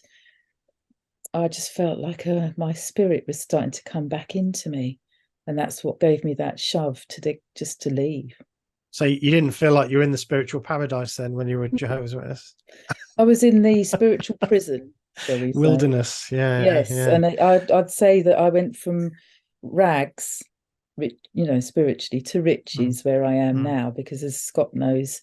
I just felt like my spirit was starting to come back into me, and that's what gave me that shove to leave. So you didn't feel like you were in the spiritual paradise then when you were Jehovah's Witness? I was in the spiritual prison. shall we say. Wilderness. Yes, Yeah. and I'd say that I went from rags, spiritually, to riches where I am now, because as Scott knows,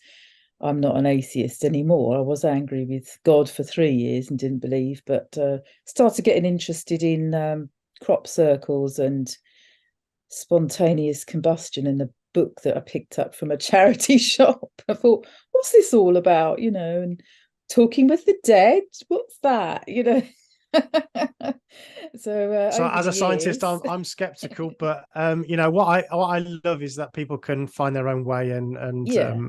I'm not an atheist anymore. I was angry with God for 3 years and didn't believe, but started getting interested in crop circles and spontaneous combustion in the book that I picked up from a charity shop. I thought, what's this all about? And talking with the dead, what's that? So as a scientist, I'm skeptical, but what I love is that people can find their own way and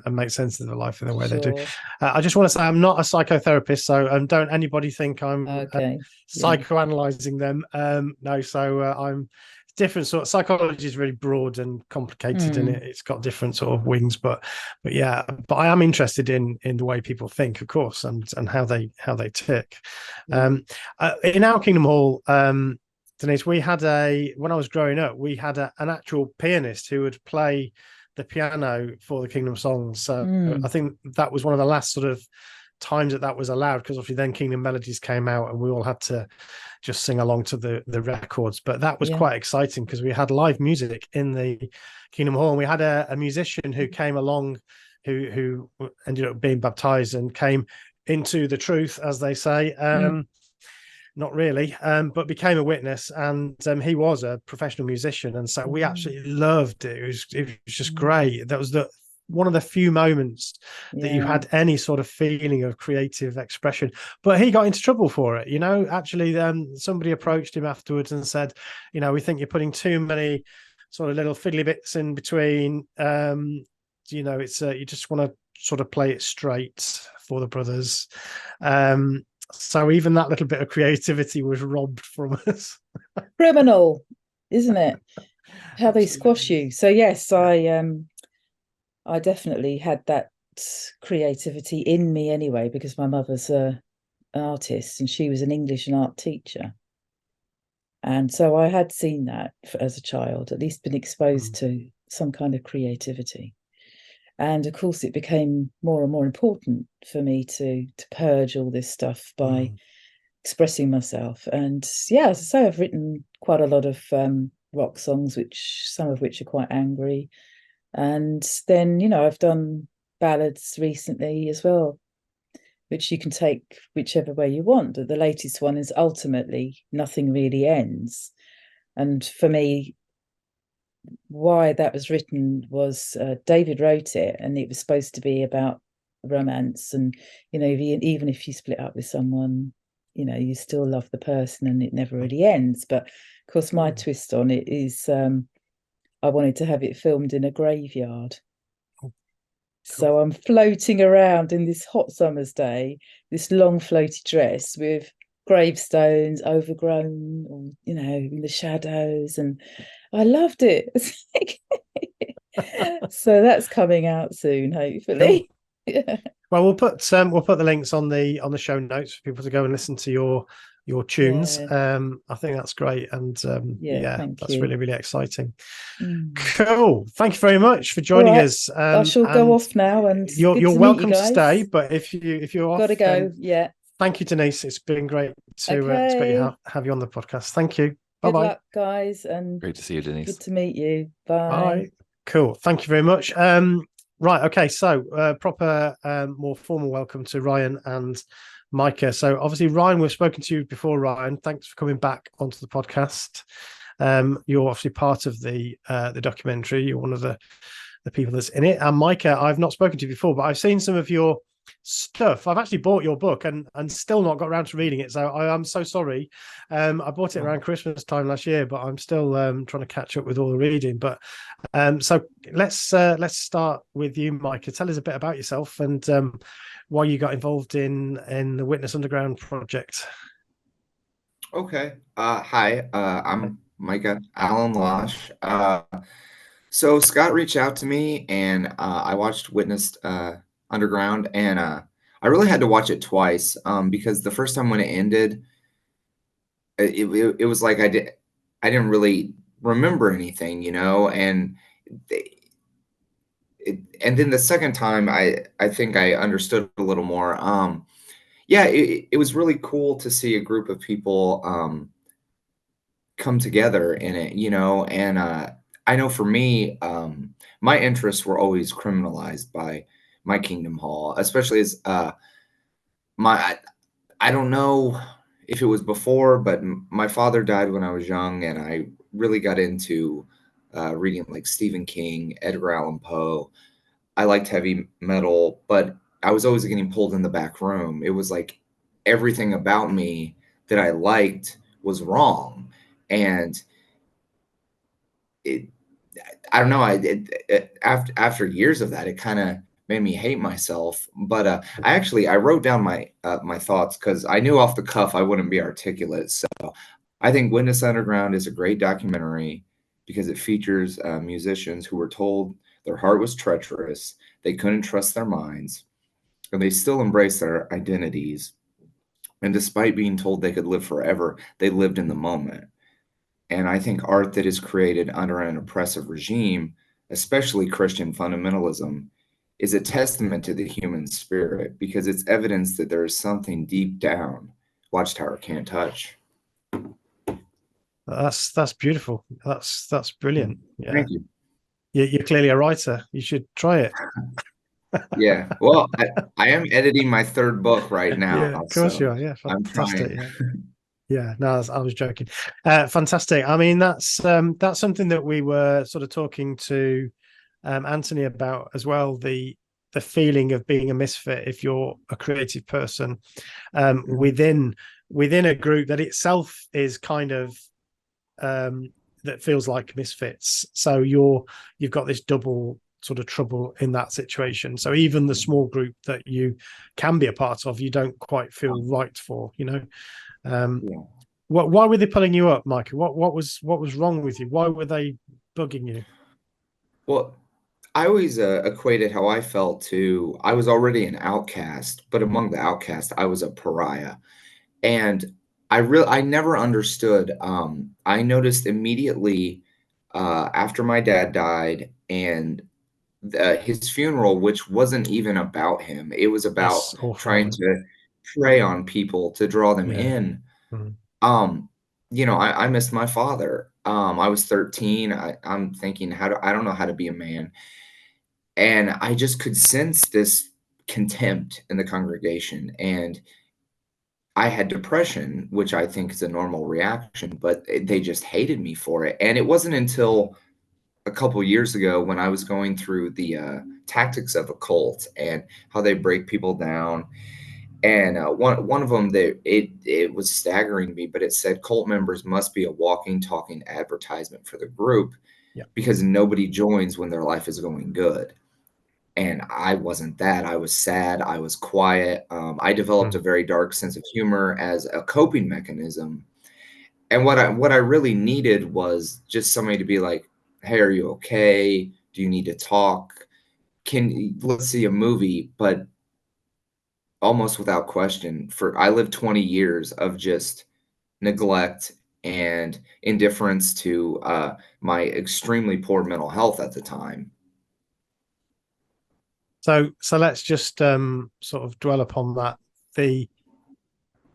make sense of their life in the way they do. I just want to say I'm not a psychotherapist, so don't anybody think I'm psychoanalyzing them. No, so I'm different sort of psychology is really broad and complicated, and it's got different sort of wings. But I am interested in the way people think, of course, and how they tick. In our Kingdom Hall, Denise, we had when I was growing up, we had an actual pianist who would play the piano for the Kingdom songs. So I think that was one of the last sort of times that was allowed, because obviously then Kingdom Melodies came out and we all had to just sing along to the records. But that was quite exciting because we had live music in the Kingdom Hall, and we had a musician who came along who ended up being baptized and came into the truth, as they say. Not really, but became a witness, and he was a professional musician, and so we absolutely loved it. It was just great. That was one of the few moments that you had any sort of feeling of creative expression. But he got into trouble for it. Actually, somebody approached him afterwards and said, we think you're putting too many sort of little fiddly bits in between. It's you just want to sort of play it straight for the brothers. So even that little bit of creativity was robbed from us. Criminal, isn't it? How they squash you. So yes, I definitely had that creativity in me anyway, because my mother's an artist and she was an English and art teacher. And so I had seen that as a child, at least been exposed to some kind of creativity. And of course, it became more and more important for me to purge all this stuff by expressing myself. And as I say, I've written quite a lot of rock songs, some of which are quite angry. And then, I've done ballads recently as well, which you can take whichever way you want. The latest one is Ultimately Nothing Really Ends. And for me, why that was written was David wrote it, and it was supposed to be about romance. And, even if you split up with someone, you still love the person and it never really ends. But of course, my twist on it is I wanted to have it filmed in a graveyard. Cool. So I'm floating around in this hot summer's day, this long floaty dress with gravestones overgrown, in the shadows, and I loved it. So that's coming out soon, hopefully. Cool. Well, we'll put the links on the show notes for people to go and listen to your tunes. I think that's great, and that's really, really exciting. Cool. Thank you very much for joining us. I shall go off now, and you're welcome to stay. But if you're off, gotta go. Thank you, Denise. It's been great to have you on the podcast. Thank you. Bye bye. Good luck, guys, and great to see you, Denise. Good to meet you. Bye. Cool. Thank you very much. Right. Okay. So proper, more formal welcome to Ryan and Micah. So obviously, Ryan, we've spoken to you before. Ryan, thanks for coming back onto the podcast. You're obviously part of the documentary. You're one of the people that's in it. And Micah, I've not spoken to you before, but I've seen some of your stuff. I've actually bought your book and still not got around to reading it, so I'm so sorry. I bought it around Christmas time last year, but I'm still trying to catch up with all the reading. But so let's start with you, Micah. Tell us a bit about yourself and why you got involved in the Witness Underground project. Okay. Hi, I'm Micah Allen Losh. So Scott reached out to me, and I watched Witness Underground, and I really had to watch it twice because the first time when it ended, it was like I didn't really remember anything, and and then the second time I think I understood a little more. yeah, it was really cool to see a group of people come together in it, and I know for me, my interests were always criminalized by my Kingdom Hall, especially as my I don't know if it was before, but my father died when I was young, and I really got into reading like Stephen King, Edgar Allan Poe. I liked heavy metal, but I was always getting pulled in the back room. It was like everything about me that I liked was wrong, and it I don't know. After years of that, it kind of made me hate myself. But I wrote down my thoughts because I knew off the cuff I wouldn't be articulate. So I think Witness Underground is a great documentary because it features musicians who were told their heart was treacherous, they couldn't trust their minds, and they still embraced their identities. And despite being told they could live forever, they lived in the moment. And I think art that is created under an oppressive regime, especially Christian fundamentalism, is a testament to the human spirit because it's evidence that there is something deep down Watchtower can't touch. That's beautiful. That's brilliant. Yeah. Thank you. You're clearly a writer. You should try it. Yeah. Well, I am editing my third book right now. Yeah, of course so you are. Yeah, I'm fantastic. trying. Yeah. Yeah, no, I was joking. Fantastic. I mean, that's something that we were sort of talking to Anthony about as well. The feeling of being a misfit if you're a creative person within a group that itself is kind of that feels like misfits. So you've got this double sort of trouble in that situation. So even the small group that you can be a part of, you don't quite feel right for, Yeah. Why were they pulling you up, Micah? What was wrong with you? Why were they bugging you? Well, I always equated how I felt to I was already an outcast, but among the outcasts, I was a pariah. And I never understood. I noticed immediately after my dad died and his funeral, which wasn't even about him. It was about Yes, awful. trying to prey on people to draw them Yeah. in. Mhm. I missed my father. I was 13. I'm thinking, I don't know how to be a man. And I just could sense this contempt in the congregation. And I had depression, which I think is a normal reaction, but they just hated me for it. And it wasn't until a couple years ago when I was going through the tactics of a cult and how they break people down. And one of them, it was staggering me, but it said cult members must be a walking, talking advertisement for the group because nobody joins when their life is going good. And I wasn't that. I was sad. I was quiet. I developed a very dark sense of humor as a coping mechanism. And what I really needed was just somebody to be like, "Hey, are you okay? Do you need to talk? Let's see a movie?" But almost without question, I lived 20 years of just neglect and indifference to my extremely poor mental health at the time. So let's just sort of dwell upon that.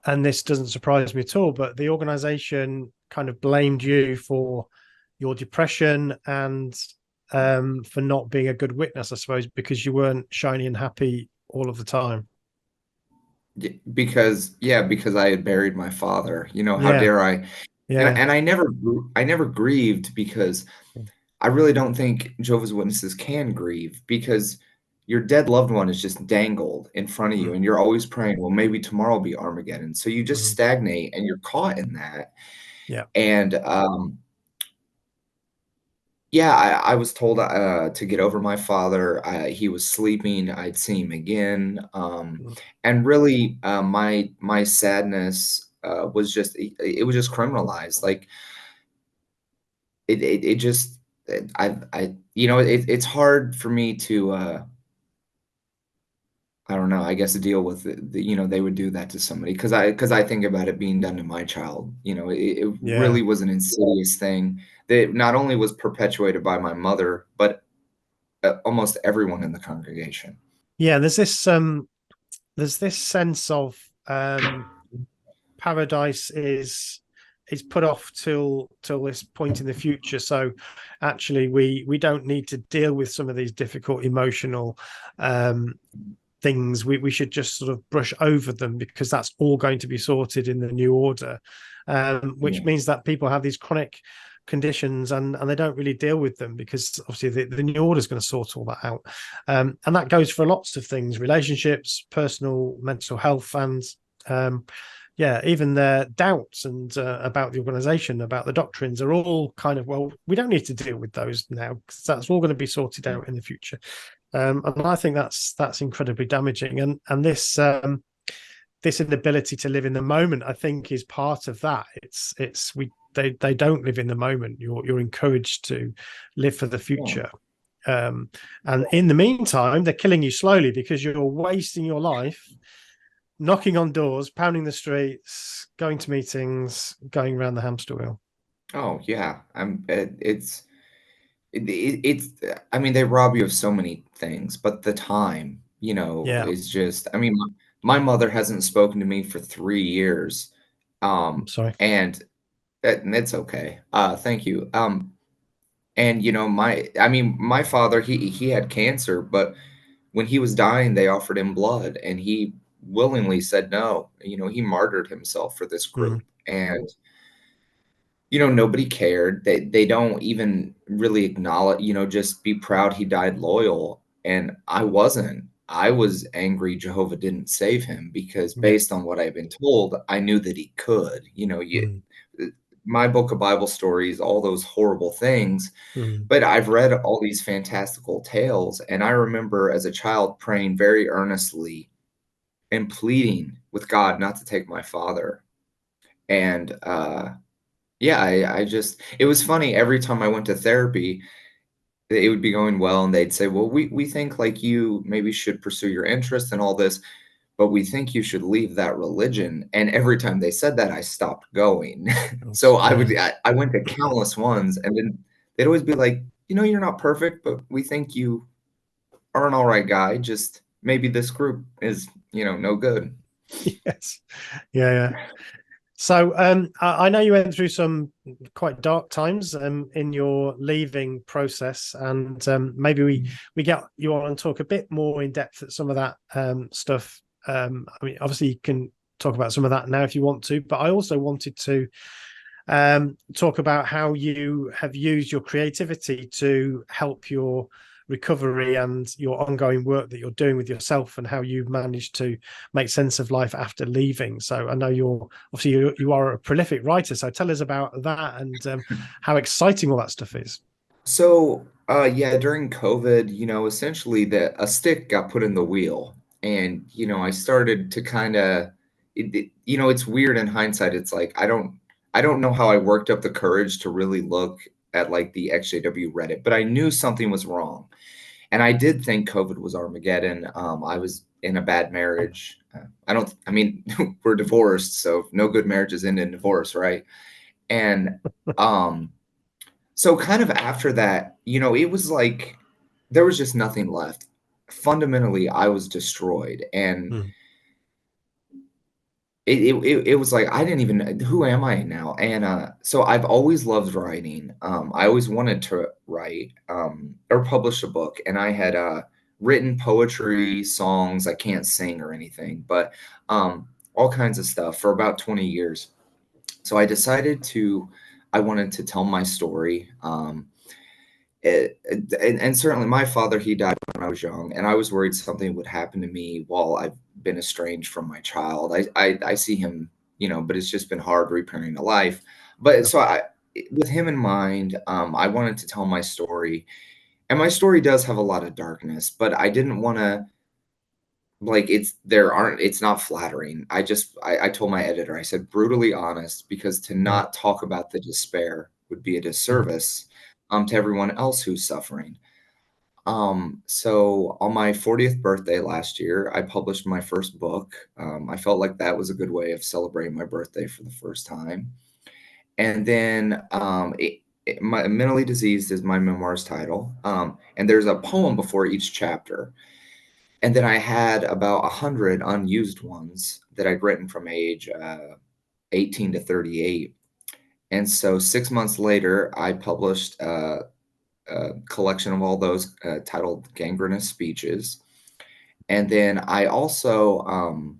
And this doesn't surprise me at all, but the organization kind of blamed you for your depression and for not being a good witness, I suppose, because you weren't shiny and happy all of the time. Because I had buried my father. How dare I? Yeah. And I never grieved because I really don't think Jehovah's Witnesses can grieve because your dead loved one is just dangled in front of you and you're always praying, well, maybe tomorrow will be Armageddon. So you just stagnate and you're caught in that. Yeah. And I was told to get over my father. He was sleeping. I'd see him again. And really, my sadness was just it was just criminalized. Like it just it's hard for me to I don't know. I guess to deal with they would do that to somebody because I think about it being done to my child. It really was an insidious thing that not only was perpetuated by my mother, but almost everyone in the congregation. Yeah, there's this sense of paradise is put off till this point in the future. So actually we don't need to deal with some of these difficult emotional things. We should just sort of brush over them, because that's all going to be sorted in the new order, which means that people have these chronic conditions and they don't really deal with them, because obviously the new order is going to sort all that out, and that goes for lots of things: relationships, personal mental health, and even their doubts and about the organization, about the doctrines, are all kind of, well, we don't need to deal with those now, because that's all going to be sorted out in the future. And I think that's incredibly damaging, and this inability to live in the moment, I think, is part of that. They don't live in the moment. You're encouraged to live for the future. And in the meantime, they're killing you slowly, because you're wasting your life knocking on doors, pounding the streets, going to meetings, going around the hamster wheel. Oh yeah, it's I mean, they rob you of so many things, but the time, is just, I mean, my mother hasn't spoken to me for 3 years. I'm sorry. And it's okay. Thank you. And my father, he had cancer, but when he was dying, they offered him blood, and he willingly said no. He martyred himself for this group. And nobody cared. They don't even really acknowledge, just be proud he died loyal. And I wasn't. I was angry Jehovah didn't save him, because based on what I've been told, I knew that he could. My book of Bible stories, all those horrible things. But I've read all these fantastical tales, and I remember as a child praying very earnestly and pleading with God not to take my father. And I just, it was funny, every time I went to therapy, it would be going well, and they'd say, well, we think like you maybe should pursue your interest and all this, but we think you should leave that religion. And every time they said that, I stopped going. So I went to countless ones, and then they'd always be like, you're not perfect, but we think you are an all right guy. Just maybe this group is, no good. Yes. Yeah. So I know you went through some quite dark times in your leaving process, and maybe we get you on and talk a bit more in depth at some of that stuff. I mean, obviously you can talk about some of that now if you want to, but I also wanted to talk about how you have used your creativity to help your recovery and your ongoing work that you're doing with yourself, and how you've managed to make sense of life after leaving. So I know you are a prolific writer, so tell us about that and how exciting all that stuff is. So during COVID, essentially a stick got put in the wheel, and I started to kind of it's weird in hindsight. It's like I don't know how I worked up the courage to really look at like the ExJW Reddit, but I knew something was wrong. And I did think COVID was Armageddon. I was in a bad marriage. We're divorced, so no good marriages end in divorce, right? And so kind of after that, it was like there was just nothing left. Fundamentally, I was destroyed. And it was like I didn't even, who am I now? And so I've always loved writing. I always wanted to write or publish a book, and I had written poetry, songs. I can't sing or anything, but all kinds of stuff for about 20 years. So I decided I wanted to tell my story. And certainly my father, he died when I was young, and I was worried something would happen to me while I've been estranged from my child. I see him, but it's just been hard repairing a life. But so with him in mind, I wanted to tell my story, and my story does have a lot of darkness, but I didn't want to, like, it's not flattering. I told my editor, I said, brutally honest, because to not talk about the despair would be a disservice to everyone else who's suffering. So on my 40th birthday last year, I published my first book. I felt like that was a good way of celebrating my birthday for the first time. And then my Mentally Diseased is my memoir's title. And there's a poem before each chapter. And then I had about 100 unused ones that I'd written from age 18 to 38. And so 6 months later, I published a collection of all those titled Gangrenous Speeches. And then I also,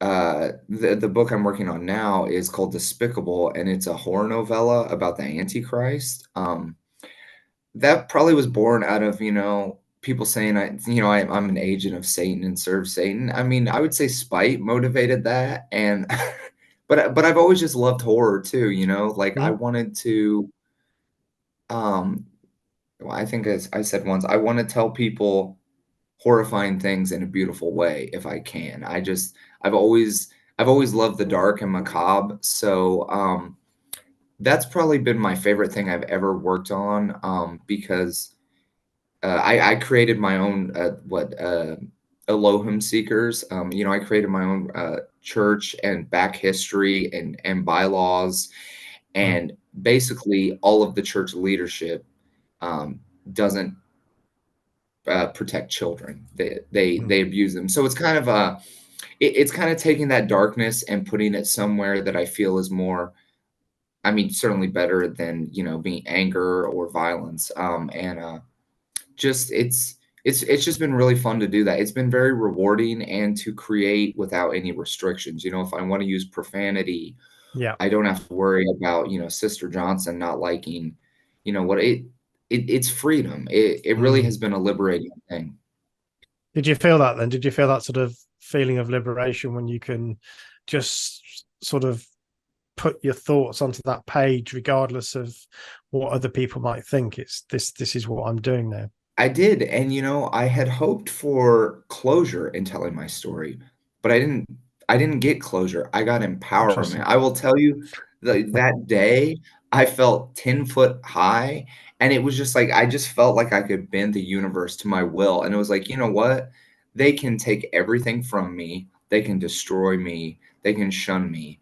the book I'm working on now is called Despicable, and it's a horror novella about the Antichrist. That probably was born out of, people saying I'm an agent of Satan and serve Satan. I mean, I would say spite motivated that, and but I've always just loved horror too. Like I wanted to. Well, I think as I said once, I want to tell people horrifying things in a beautiful way if I can. I've always loved the dark and macabre. So that's probably been my favorite thing I've ever worked on, because I created my own Elohim Seekers. I created my own church and back history and bylaws, and basically all of the church leadership doesn't protect children. They abuse them. So it's kind of it's kind of taking that darkness and putting it somewhere that I feel is more, I mean, certainly better than being anger or violence. And just it's just been really fun to do that. It's been very rewarding, and to create without any restrictions. If I want to use profanity, I don't have to worry about Sister Johnson not liking what it's freedom. It really has been a liberating thing. Did you feel that then? Did you feel that sort of feeling of liberation when you can just sort of put your thoughts onto that page, regardless of what other people might think? It's this is what I'm doing now. I did. And I had hoped for closure in telling my story, but I didn't get closure. I got empowerment. I will tell you, that day I felt 10 foot high, and it was just like I just felt like I could bend the universe to my will. And it was like, you know what? They can take everything from me. They can destroy me. They can shun me,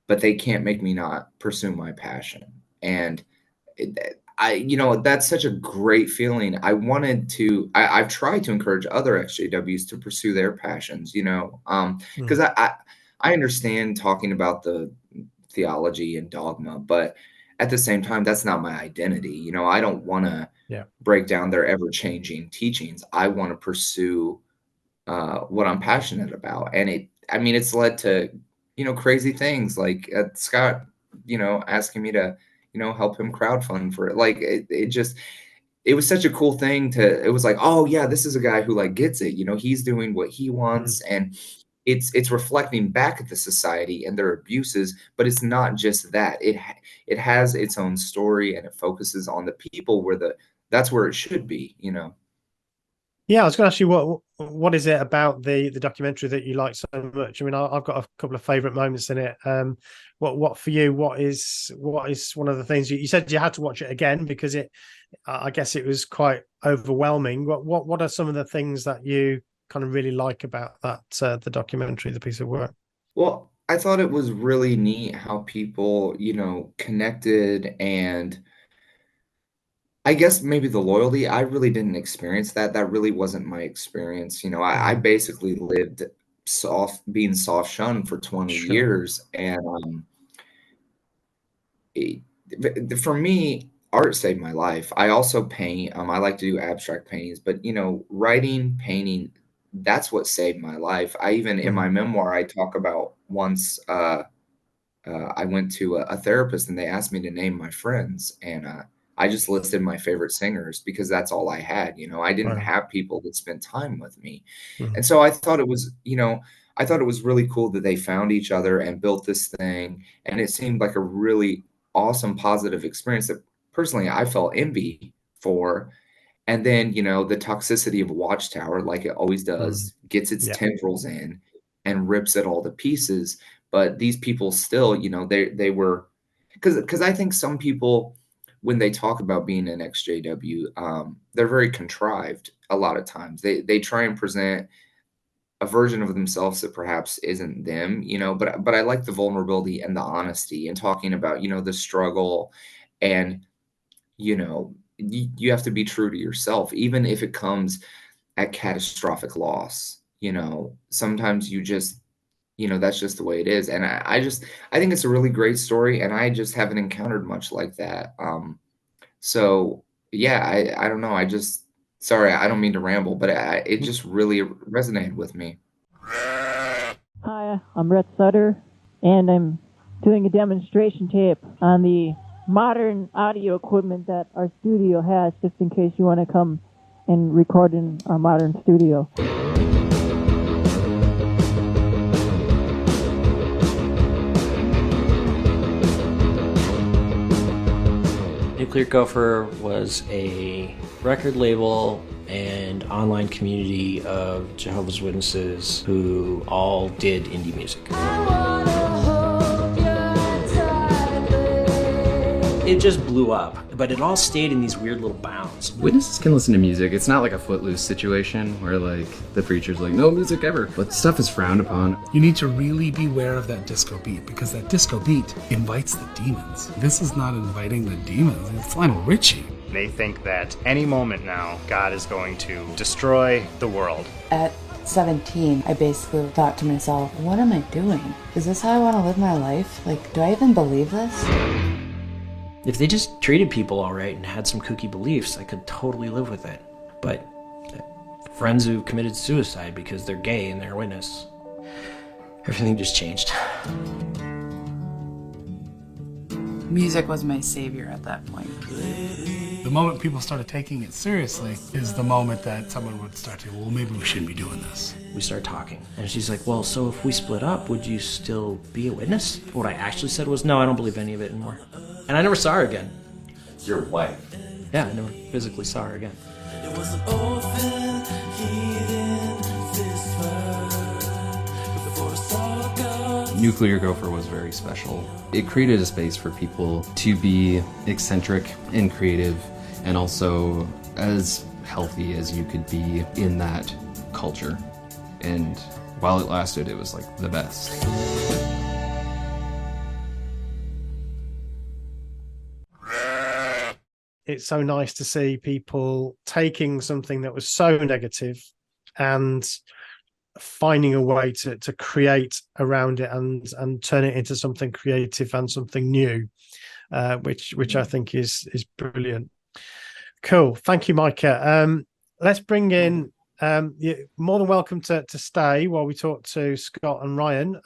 but they can't make me not pursue my passion. And that's such a great feeling. I've tried to encourage other XJWs to pursue their passions, because I understand talking about the theology and dogma, but at the same time, that's not my identity. I don't want to break down their ever-changing teachings. I want to pursue what I'm passionate about. And it's led to, crazy things like Scott, asking me to, help him crowdfund for it. Like it was such a cool thing it was like, oh yeah, this is a guy who like gets it. He's doing what he wants, and it's reflecting back at the society and their abuses, but it's not just that. It has its own story, and it focuses on the people that's where it should be. Yeah, I was going to ask you what is it about the documentary that you like so much? I mean, I've got a couple of favorite moments in it. What for you? What is one of the things you said you had to watch it again because I guess it was quite overwhelming. What are some of the things that you kind of really like about that the documentary, the piece of work? Well, I thought it was really neat how people connected, and I guess maybe the loyalty. I really didn't experience that. That really wasn't my experience. I basically lived being soft shunned for 20 years. And for me, art saved my life. I also paint. I like to do abstract paintings, but writing, painting, that's what saved my life. I even in my memoir, I talk about once I went to a therapist, and they asked me to name my friends, and I just listed my favorite singers because that's all I had. I didn't have people that spent time with me. And so I thought it was, really cool that they found each other and built this thing. And it seemed like a really awesome, positive experience that personally I felt envy for. And then, the toxicity of Watchtower, like it always does, gets its tendrils in and rips it all to pieces. But these people still, they were, because I think some people, when they talk about being an XJW, they're very contrived a lot of times. They try and present a version of themselves that perhaps isn't them, but I like the vulnerability and the honesty and talking about, the struggle, and, you have to be true to yourself, even if it comes at catastrophic loss. Sometimes you just, that's just the way it is. And I think it's a really great story, and I just haven't encountered much like that. So yeah, I don't know. Sorry, I don't mean to ramble, but it just really resonated with me. Hi, I'm Rhett Sutter, and I'm doing a demonstration tape on the modern audio equipment that our studio has, just in case you want to come and record in our modern studio. Nuclear Gopher was a record label and online community of Jehovah's Witnesses who all did indie music. It just blew up, but it all stayed in these weird little bounds. Witnesses can listen to music. It's not like a Footloose situation where like the preacher's like, no music ever, but stuff is frowned upon. You need to really beware of that disco beat, because that disco beat invites the demons. This is not inviting the demons, it's Lionel Richie. They think that any moment now, God is going to destroy the world. At 17, I basically thought to myself, what am I doing? Is this how I want to live my life? Like, do I even believe this? If they just treated people all right and had some kooky beliefs, I could totally live with it. But friends who committed suicide because they're gay and they're a witness, everything just changed. Music was my savior at that point. The moment people started taking it seriously is the moment that someone would start to, well, maybe we shouldn't be doing this. We started talking, and she's like, well, so if we split up, would you still be a witness? What I actually said was, no, I don't believe any of it anymore. And I never saw her again. Your wife? Yeah, I never physically saw her again. It was an orphan, heathen, fist fight. Before I saw God. Nuclear Gopher was very special. It created a space for people to be eccentric and creative, and also as healthy as you could be in that culture. And while it lasted, it was like the best. It's so nice to see people taking something that was so negative and finding a way to create around it and turn it into something creative and something new, which I think is brilliant. Cool. Thank you, Micah. Let's bring in, you're more than welcome to stay while we talk to Scott and Ryan.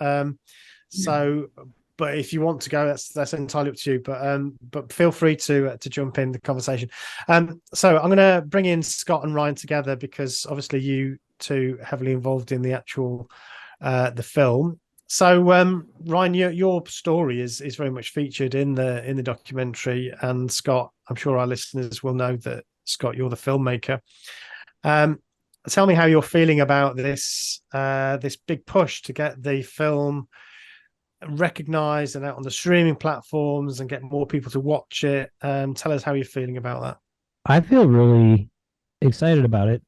But if you want to go, that's entirely up to you. But feel free to jump in the conversation. So I'm going to bring in Scott and Ryan together because obviously you two heavily involved in the actual the film. So Ryan, your story is very much featured in the documentary, and Scott, I'm sure our listeners will know that Scott, you're the filmmaker. Tell me how you're feeling about this big push to get the film recognized and out on the streaming platforms and get more people to watch it. Tell us how you're feeling about that. I feel really excited about it.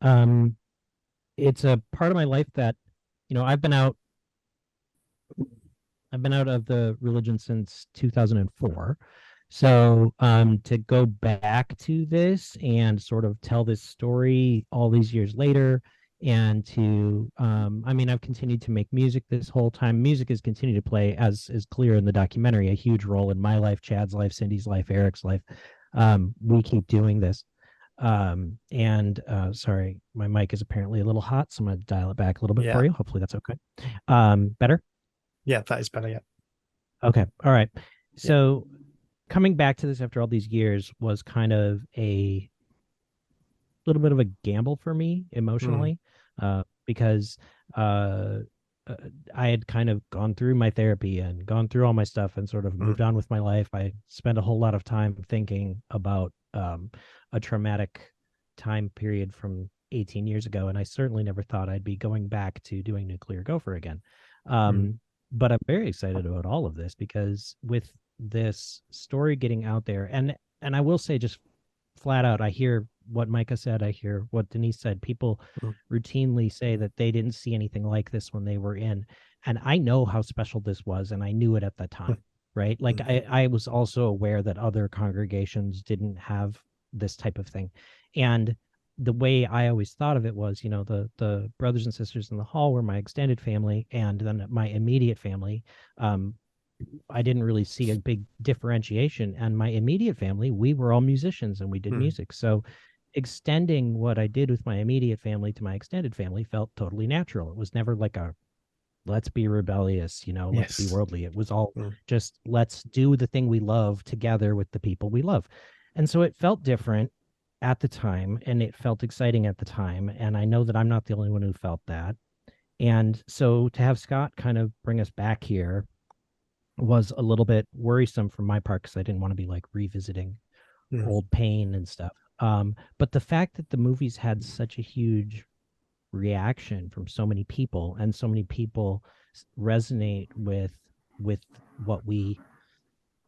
It's a part of my life that, I've been out of the religion since 2004. So to go back to this and sort of tell this story all these years later, and to I've continued to make music this whole time. Music has continued to play, as is clear in the documentary, a huge role in my life, Chad's life, Cindy's life, Eric's life. We keep doing this. Sorry, my mic is apparently a little hot, so I'm going to dial it back a little bit for you. Hopefully that's okay. Better? Yeah, that is better. Yeah. Okay. All right. So coming back to this after all these years was kind of a little bit of a gamble for me emotionally, because I had kind of gone through my therapy and gone through all my stuff and sort of moved on with my life. I spent a whole lot of time thinking about a traumatic time period from 18 years ago, and I certainly never thought I'd be going back to doing Nuclear Gopher again. But I'm very excited about all of this because with this story getting out there, and I will say just flat out, I hear what Micah said, I hear what Denise said. People routinely say that they didn't see anything like this when they were in, and I know how special this was, and I knew it at the time, right? Like I was also aware that other congregations didn't have this type of thing, and the way I always thought of it was, the brothers and sisters in the hall were my extended family, and then my immediate family. I didn't really see a big differentiation. And my immediate family, we were all musicians and we did music. So extending what I did with my immediate family to my extended family felt totally natural. It was never like a let's be rebellious, let's be worldly. It was all just let's do the thing we love together with the people we love. And so it felt different at the time, and it felt exciting at the time. And I know that I'm not the only one who felt that. And so to have Scott kind of bring us back here was a little bit worrisome for my part, because I didn't want to be like revisiting old pain and stuff. But the fact that the movies had such a huge reaction from so many people, and so many people resonate with what we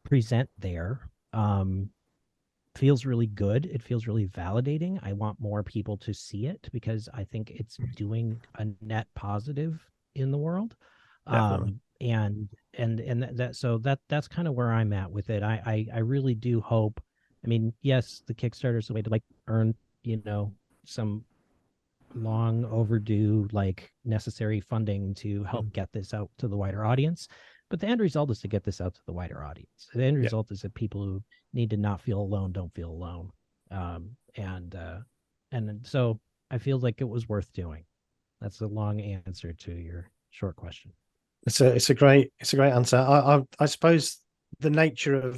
present there, feels really good. It feels really validating. I want more people to see it, because I think it's doing a net positive in the world. That's kind of where I'm at with it. I really do hope. I mean, yes, the Kickstarter is a way to like earn, some long overdue, like necessary funding to help get this out to the wider audience. But the end result is to get this out to the wider audience. The end result is that people who need to not feel alone don't feel alone. And so I feel like it was worth doing. That's a long answer to your short question. It's a great answer. I suppose the nature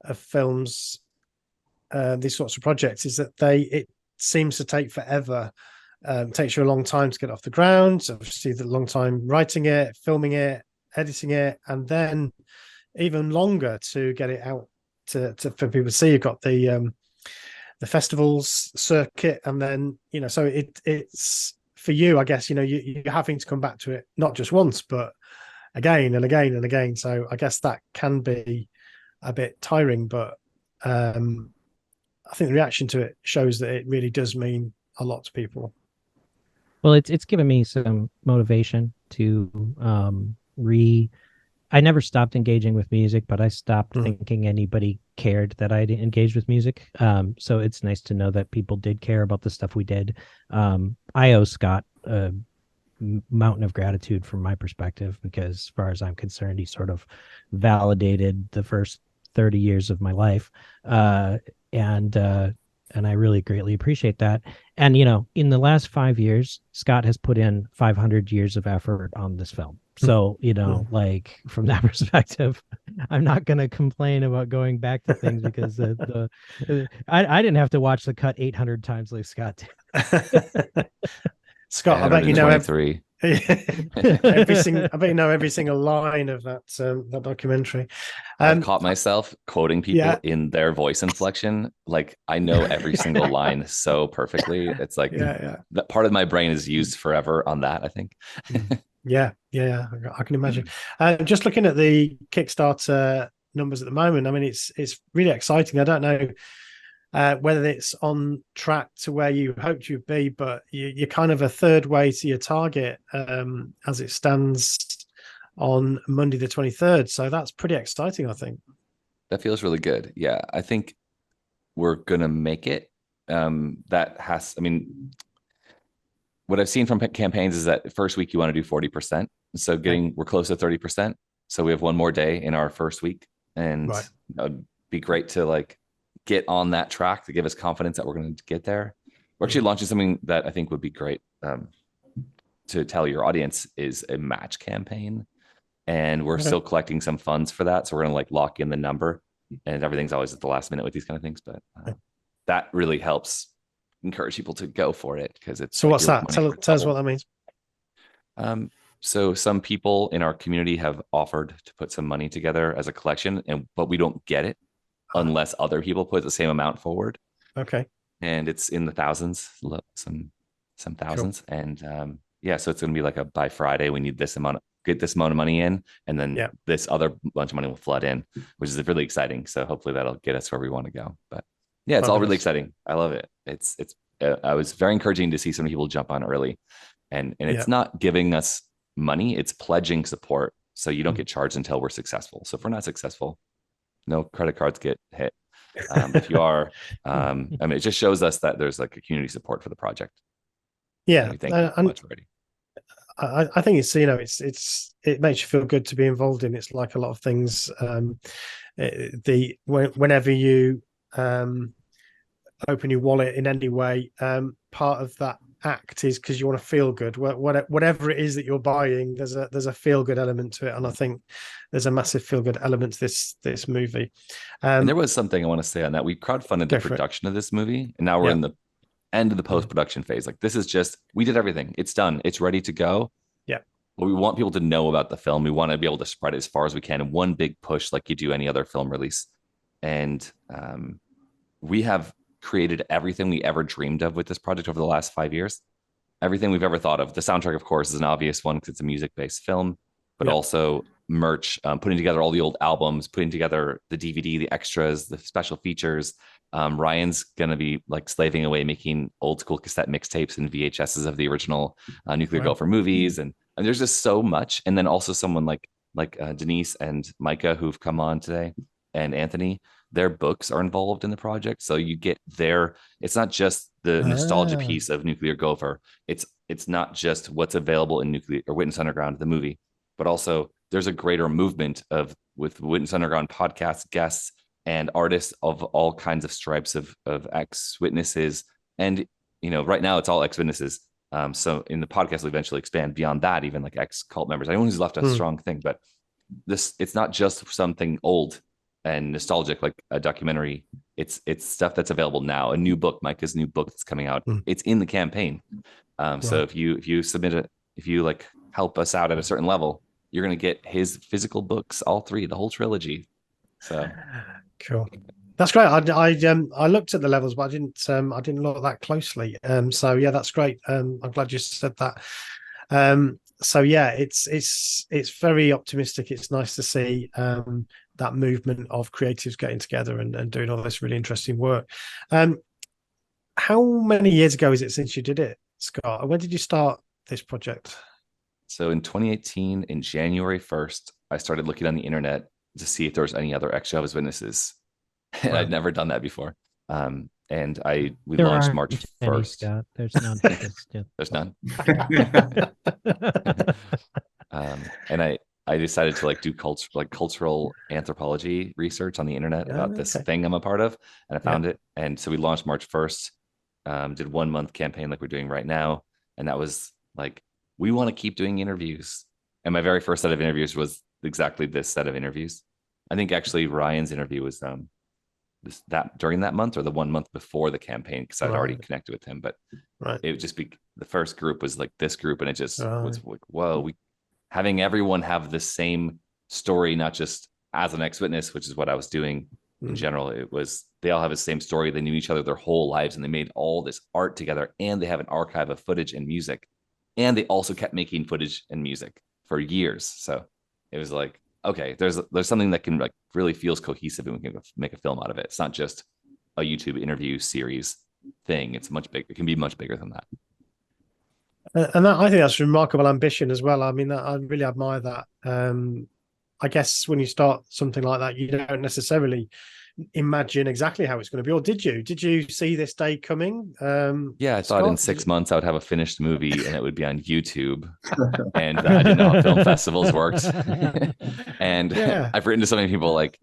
of films, these sorts of projects, is that it seems to take forever. It takes you a long time to get off the ground. Obviously, the long time writing it, filming it, editing it, and then even longer to get it out to for people to see. You've got the festivals circuit, and then so it's for you, I guess, you're having to come back to it not just once, but again and again and again. So I guess that can be a bit tiring, but I think the reaction to it shows that it really does mean a lot to people. Well, it's given me some motivation to I never stopped engaging with music, but I stopped thinking anybody cared that I engaged with music. So it's nice to know that people did care about the stuff we did. I owe Scott a mountain of gratitude from my perspective, because as far as I'm concerned, he sort of validated the first 30 years of my life. And I really greatly appreciate that. And, in the last 5 years, Scott has put in 500 years of effort on this film. So, like from that perspective, I'm not going to complain about going back to things, because I didn't have to watch the cut 800 times like Scott did. Scott, I bet you know every single line of that documentary. I've caught myself quoting people in their voice inflection. Like I know every single line so perfectly. It's like that part of my brain is used forever on that, I think. Yeah, I can imagine. Just looking at the Kickstarter numbers at the moment, I mean, it's really exciting. I don't know whether it's on track to where you hoped you'd be, but you're kind of a third way to your target as it stands on Monday the 23rd. So that's pretty exciting, I think. That feels really good. Yeah, I think we're going to make it. What I've seen from campaigns is that first week you want to do 40%. So we're close to 30%. So we have one more day in our first week, and it'd be great to like get on that track to give us confidence that we're going to get there. We're actually launching something that I think would be great to tell your audience is a match campaign. And we're still collecting some funds for that. So we're going to like lock in the number, and everything's always at the last minute with these kind of things. But that really helps encourage people to go for it, because it's. So what's that? Tell us what that means. So some people in our community have offered to put some money together as a collection, but we don't get it unless other people put the same amount forward. Okay. And it's in the thousands, some thousands. Cool. And so it's going to be like by Friday, we need get this amount of money in, and then this other bunch of money will flood in, which is really exciting. So hopefully that'll get us where we want to go. But yeah, it's all really exciting. I love it. I was very encouraging to see some people jump on early, and it's not giving us money, it's pledging support. So you don't get charged until we're successful. So if we're not successful, no credit cards get hit. If you are, I mean, it just shows us that there's like a community support for the project. Yeah, Thank you so much already. I think it's, you know, it makes you feel good to be involved in. It's like a lot of things. Whenever you open your wallet in any way, part of that act is because you want to feel good. Whatever it is that you're buying, there's a feel good element to it, and I think there's a massive feel good element to this movie. And there was something I want to say on that. We crowdfunded the production of this movie, and now we're in the end of the post-production phase. Like, this is just, we did everything. It's done. It's ready to go. Yeah. But we want people to know about the film. We want to be able to spread it as far as we can in one big push, like you do any other film release. And we have created everything we ever dreamed of with this project over the last 5 years. Everything we've ever thought of. The soundtrack, of course, is an obvious one because it's a music-based film, but also merch, putting together all the old albums, putting together the DVD, the extras, the special features. Ryan's going to be like slaving away making old school cassette mixtapes and VHSs of the original Nuclear Gopher movies. And there's just so much. And then also someone like Denise and Micah, who've come on today, and Anthony, their books are involved in the project. So you get it's not just the nostalgia piece of Nuclear Gopher. It's not just what's available in Nuclear or Witness Underground, the movie, but also there's a greater movement with Witness Underground podcast guests and artists of all kinds of stripes of ex-witnesses. And, you know, right now it's all ex-witnesses. So in the podcast, we'll eventually expand beyond that, even like ex-cult members, anyone who's left a strong thing. But it's not just something old and nostalgic, like a documentary. It's stuff that's available now. A new book, Micah's new book that's coming out. It's in the campaign. So if you submit it, if you like help us out at a certain level, you're going to get his physical books, all three, the whole trilogy. So cool. That's great. I looked at the levels, but I didn't look that closely. So yeah, that's great. I'm glad you said that. So yeah, it's very optimistic. It's nice to see that movement of creatives getting together and doing all this really interesting work. How many years ago is it since you did it, Scott? When did you start this project? So in 2018, in January 1st, I started looking on the internet to see if there was any other ex-Jehovah's Witnesses. And I'd never done that before. And we launched March 1st. There's none. There's none. And I decided to like do cultural anthropology research on the internet about this thing I'm a part of, and I found it. And so we launched March 1st, did 1 month campaign like we're doing right now. And that was like, we want to keep doing interviews. And my very first set of interviews was exactly this set of interviews. I think actually Ryan's interview was that during that month or the 1 month before the campaign, because I'd already connected with him. But it would just be, the first group was like this group, and it just was like, whoa, having everyone have the same story, not just as an ex-witness, which is what I was doing in general. It was, they all have the same story. They knew each other their whole lives, and they made all this art together, and they have an archive of footage and music, and they also kept making footage and music for years. So it was like, okay, there's something that can like really feels cohesive, and we can make a film out of it. It's not just a YouTube interview series thing. It's much bigger. It can be much bigger than that. And I think that's remarkable ambition as well. I mean, I really admire that. I guess when you start something like that, you don't necessarily imagine exactly how it's going to be. Or did you? Did you see this day coming? Yeah, I thought in 6 months I would have a finished movie and it would be on YouTube. And I didn't know how film festivals worked. And I've written to so many people like,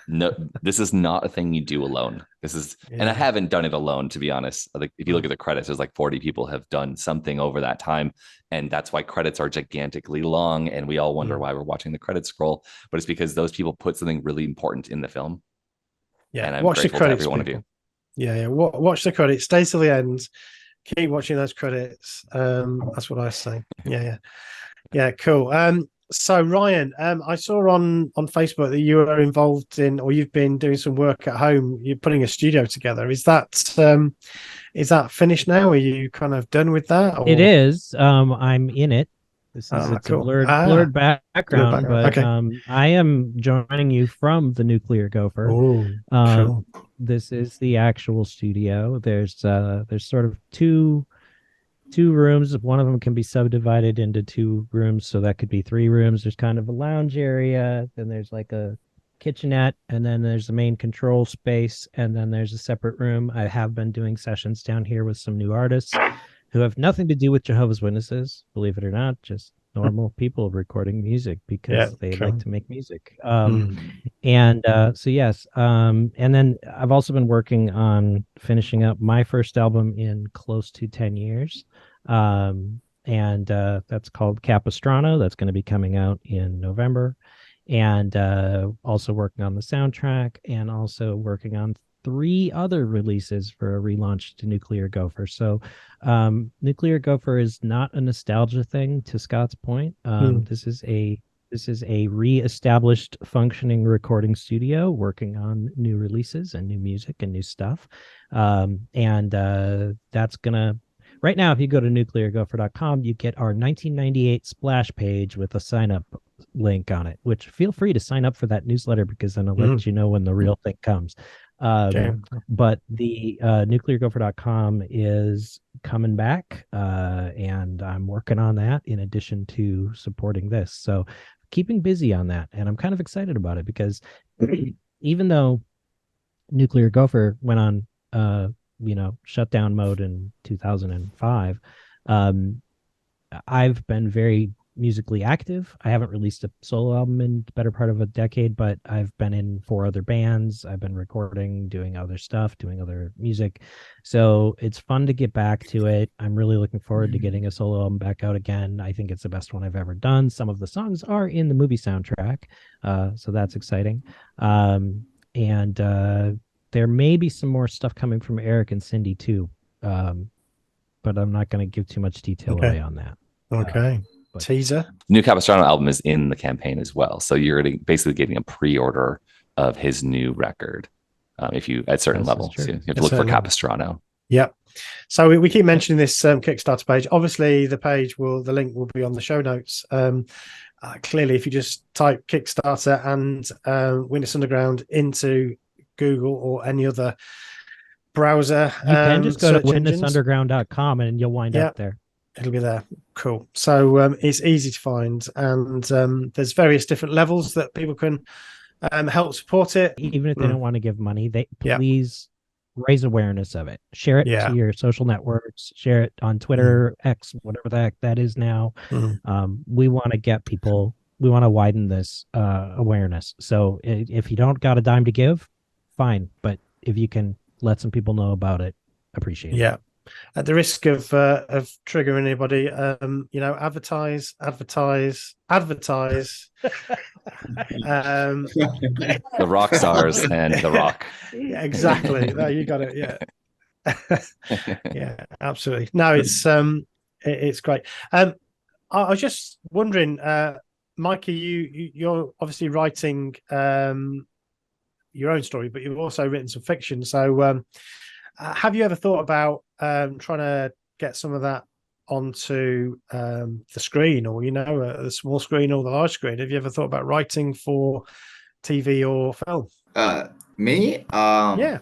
no, this is not a thing you do alone. This is, and I haven't done it alone, to be honest. Like, if you look at the credits, there's like 40 people have done something over that time. And that's why credits are gigantically long. And we all wonder why we're watching the credits scroll, but it's because those people put something really important in the film. Yeah, and I'm watch the grateful credits, to every one people. of you. Yeah, watch the credits. Stay till the end. Keep watching those credits. That's what I say. Yeah, cool. So Ryan, I saw on Facebook that you are involved in, or you've been doing some work at home. You're putting a studio together. Is that finished now? Are you kind of done with that? Or? It is. I'm in it. This is it's cool. a blurred background, but okay. I am joining you from the Nuclear Gopher. Cool. This is the actual studio. There's sort of two rooms. One of them can be subdivided into 2 rooms, so that could be 3 rooms. There's kind of a lounge area, then there's like a kitchenette, and then there's the main control space, and then there's a separate room. I have been doing sessions down here with some new artists who have nothing to do with Jehovah's Witnesses, believe it or not, just normal people recording music because they like to make music. And so yes, and then I've also been working on finishing up my first album in close to 10 years. And that's called Capistrano. That's going to be coming out in November. And also working on the soundtrack, and also working on 3 other releases for a relaunch to Nuclear Gopher. So Nuclear Gopher is not a nostalgia thing, to Scott's point. This is a re-established functioning recording studio working on new releases and new music and new stuff. And that's gonna, right now, if you go to nucleargopher.com, you get our 1998 splash page with a sign up link on it, which feel free to sign up for that newsletter, because then it'll let you know when the real thing comes. But the nucleargopher.com is coming back, and I'm working on that in addition to supporting this. So keeping busy on that, and I'm kind of excited about it, because even though Nuclear Gopher went on shutdown mode in 2005, I've been very musically active. I haven't released a solo album in the better part of a decade, but I've been in 4 other bands. I've been recording, doing other stuff, doing other music. So it's fun to get back to it. I'm really looking forward to getting a solo album back out again. I think it's the best one I've ever done. Some of the songs are in the movie soundtrack, so that's exciting. And there may be some more stuff coming from Eric and Cindy too, but I'm not going to give too much detail away on that. Teaser. New Capistrano album is in the campaign as well, so you're basically getting a pre-order of his new record. If you at certain levels, so you have to look for Capistrano. Yep. So we keep mentioning this Kickstarter page. Obviously, the link will be on the show notes. Clearly, if you just type Kickstarter and Witness Underground into Google or any other browser, you can just go to witnessunderground.com and you'll wind up there. It'll be there. Cool. So it's easy to find, and there's various different levels that people can help support it. Even if they don't want to give money, they please raise awareness of it. Share it to your social networks. Share it on Twitter, X, whatever the heck that is now. We want to get people. We want to widen this awareness. So if you don't got a dime to give, fine. But if you can let some people know about it, appreciate it. Yeah. At the risk of triggering anybody, advertise. The rock stars and The Rock. Yeah, exactly. No, you got it. Yeah. Yeah, absolutely. No, it's great. I was just wondering, Micah, you're obviously writing your own story, but you've also written some fiction. So have you ever thought about trying to get some of that onto the screen, or the small screen or the large screen? Have you ever thought about writing for TV or film? Me? Yeah.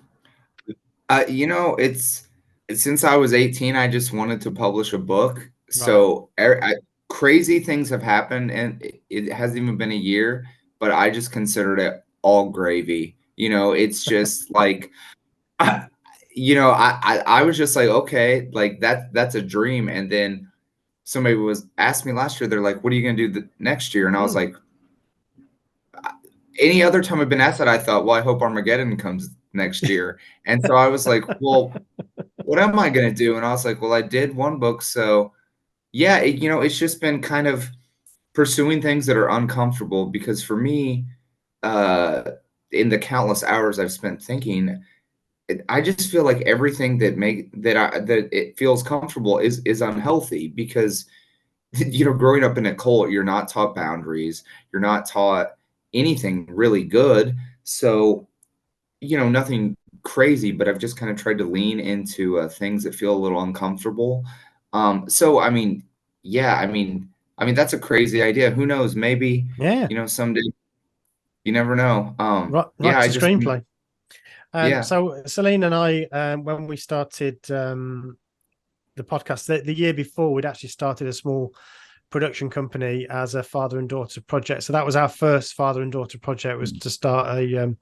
It's since I was 18, I just wanted to publish a book. Right. So crazy things have happened, and it hasn't even been a year, but I just considered it all gravy. It's just like, I was just like, okay, like that's a dream. And then somebody asked me last year, they're like, what are you going to do the next year? And I was like, any other time I've been asked that, I thought, well, I hope Armageddon comes next year. And so I was like, well, what am I going to do? And I was like, well, I did one book. So yeah, it's just been kind of pursuing things that are uncomfortable, because for me, in the countless hours I've spent thinking, I just feel like everything that it feels comfortable is unhealthy, because growing up in a cult, you're not taught boundaries, you're not taught anything really good. So nothing crazy, but I've just kind of tried to lean into things that feel a little uncomfortable. So I mean that's a crazy idea. Who knows? Maybe someday. You never know. Write a screenplay. So Celine and I, when we started the podcast, the year before, we'd actually started a small production company as a father and daughter project. So that was our first father and daughter project, was to start a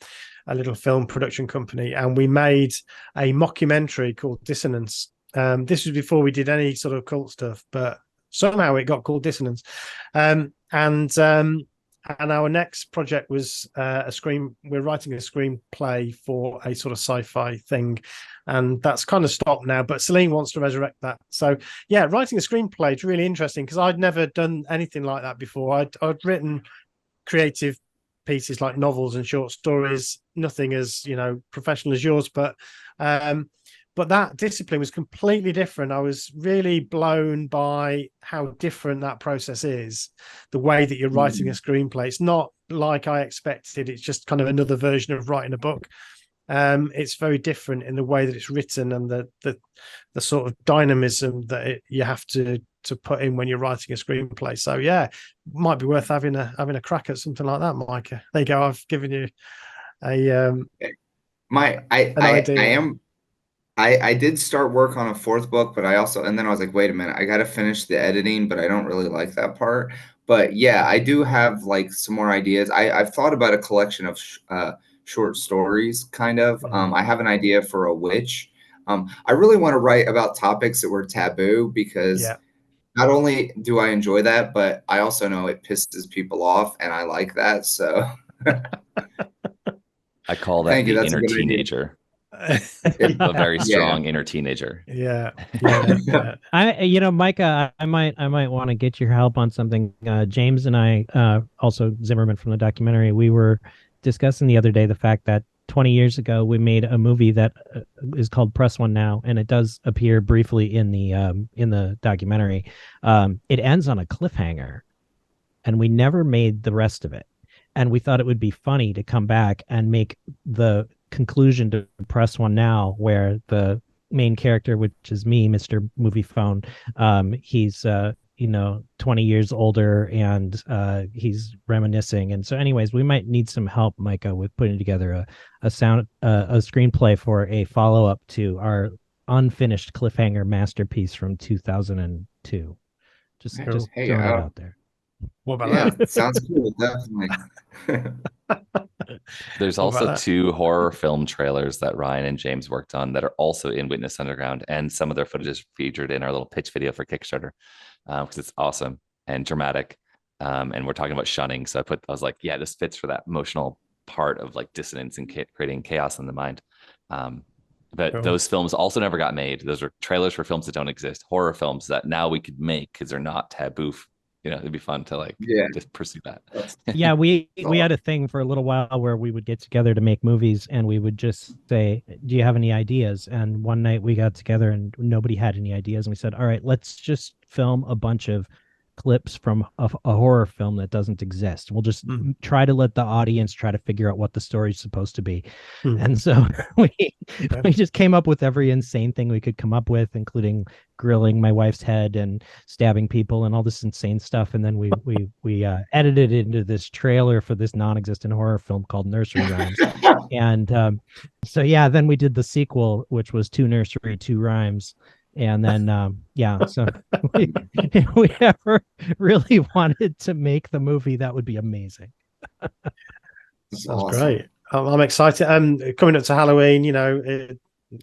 little film production company, and we made a mockumentary called Dissonance. This was before we did any sort of cult stuff, but somehow it got called Dissonance. And our next project was we're writing a screenplay for a sort of sci-fi thing, and that's kind of stopped now, but Celine wants to resurrect that. So yeah, writing a screenplay is really interesting, because I'd never done anything like that before. I'd written creative pieces like novels and short stories, nothing as, you know, professional as yours, but that discipline was completely different. I was really blown by how different that process is. The way that you're writing a screenplay, it's not like I expected. It's just kind of another version of writing a book. It's very different in the way that it's written, and the sort of dynamism that you have to put in when you're writing a screenplay. So yeah, might be worth having a crack at something like that, Micah. There you go. I've given you an idea. I did start work on a fourth book, but and then I was like, wait a minute, I got to finish the editing, but I don't really like that part. But yeah, I do have like some more ideas. I've thought about a collection of short stories, kind of. I have an idea for a witch. I really want to write about topics that were taboo, because not only do I enjoy that, but I also know it pisses people off, and I like that. So I call that the inner teenager. A very strong inner teenager. Yeah. Micah, I might want to get your help on something. James and I, also Zimmerman from the documentary, we were discussing the other day the fact that 20 years ago we made a movie that is called Press One Now, and it does appear briefly in the documentary. It ends on a cliffhanger, and we never made the rest of it. And we thought it would be funny to come back and make the conclusion to Press One Now, where the main character, which is me, Mr. Movie Phone, he's 20 years older, and he's reminiscing. And so anyways, we might need some help, Micah, with putting together a screenplay for a follow-up to our unfinished cliffhanger masterpiece from 2002. Just throwing it out there. What about that? Sounds cool, definitely. There's also 2 horror film trailers that Ryan and James worked on that are also in Witness Underground, and some of their footage is featured in our little pitch video for Kickstarter, because it's awesome and dramatic. And we're talking about shunning, so I was like, yeah, this fits for that emotional part of like dissonance and creating chaos in the mind. But those films also never got made. Those are trailers for films that don't exist, horror films that now we could make because they're not taboo. It'd be fun to just pursue that. Yeah, we had a thing for a little while where we would get together to make movies, and we would just say, do you have any ideas? And one night we got together and nobody had any ideas, and we said, all right, let's just film a bunch of clips from a horror film that doesn't exist. We'll just try to let the audience try to figure out what the story's supposed to be. And so we just came up with every insane thing we could come up with, including grilling my wife's head and stabbing people and all this insane stuff. And then we edited it into this trailer for this non-existent horror film called Nursery Rhymes. And then we did the sequel, which was 2 Nursery, 2 Rhymes. And then, so if we ever really wanted to make the movie, that would be amazing. Sounds awesome. Great. I'm excited. Coming up to Halloween,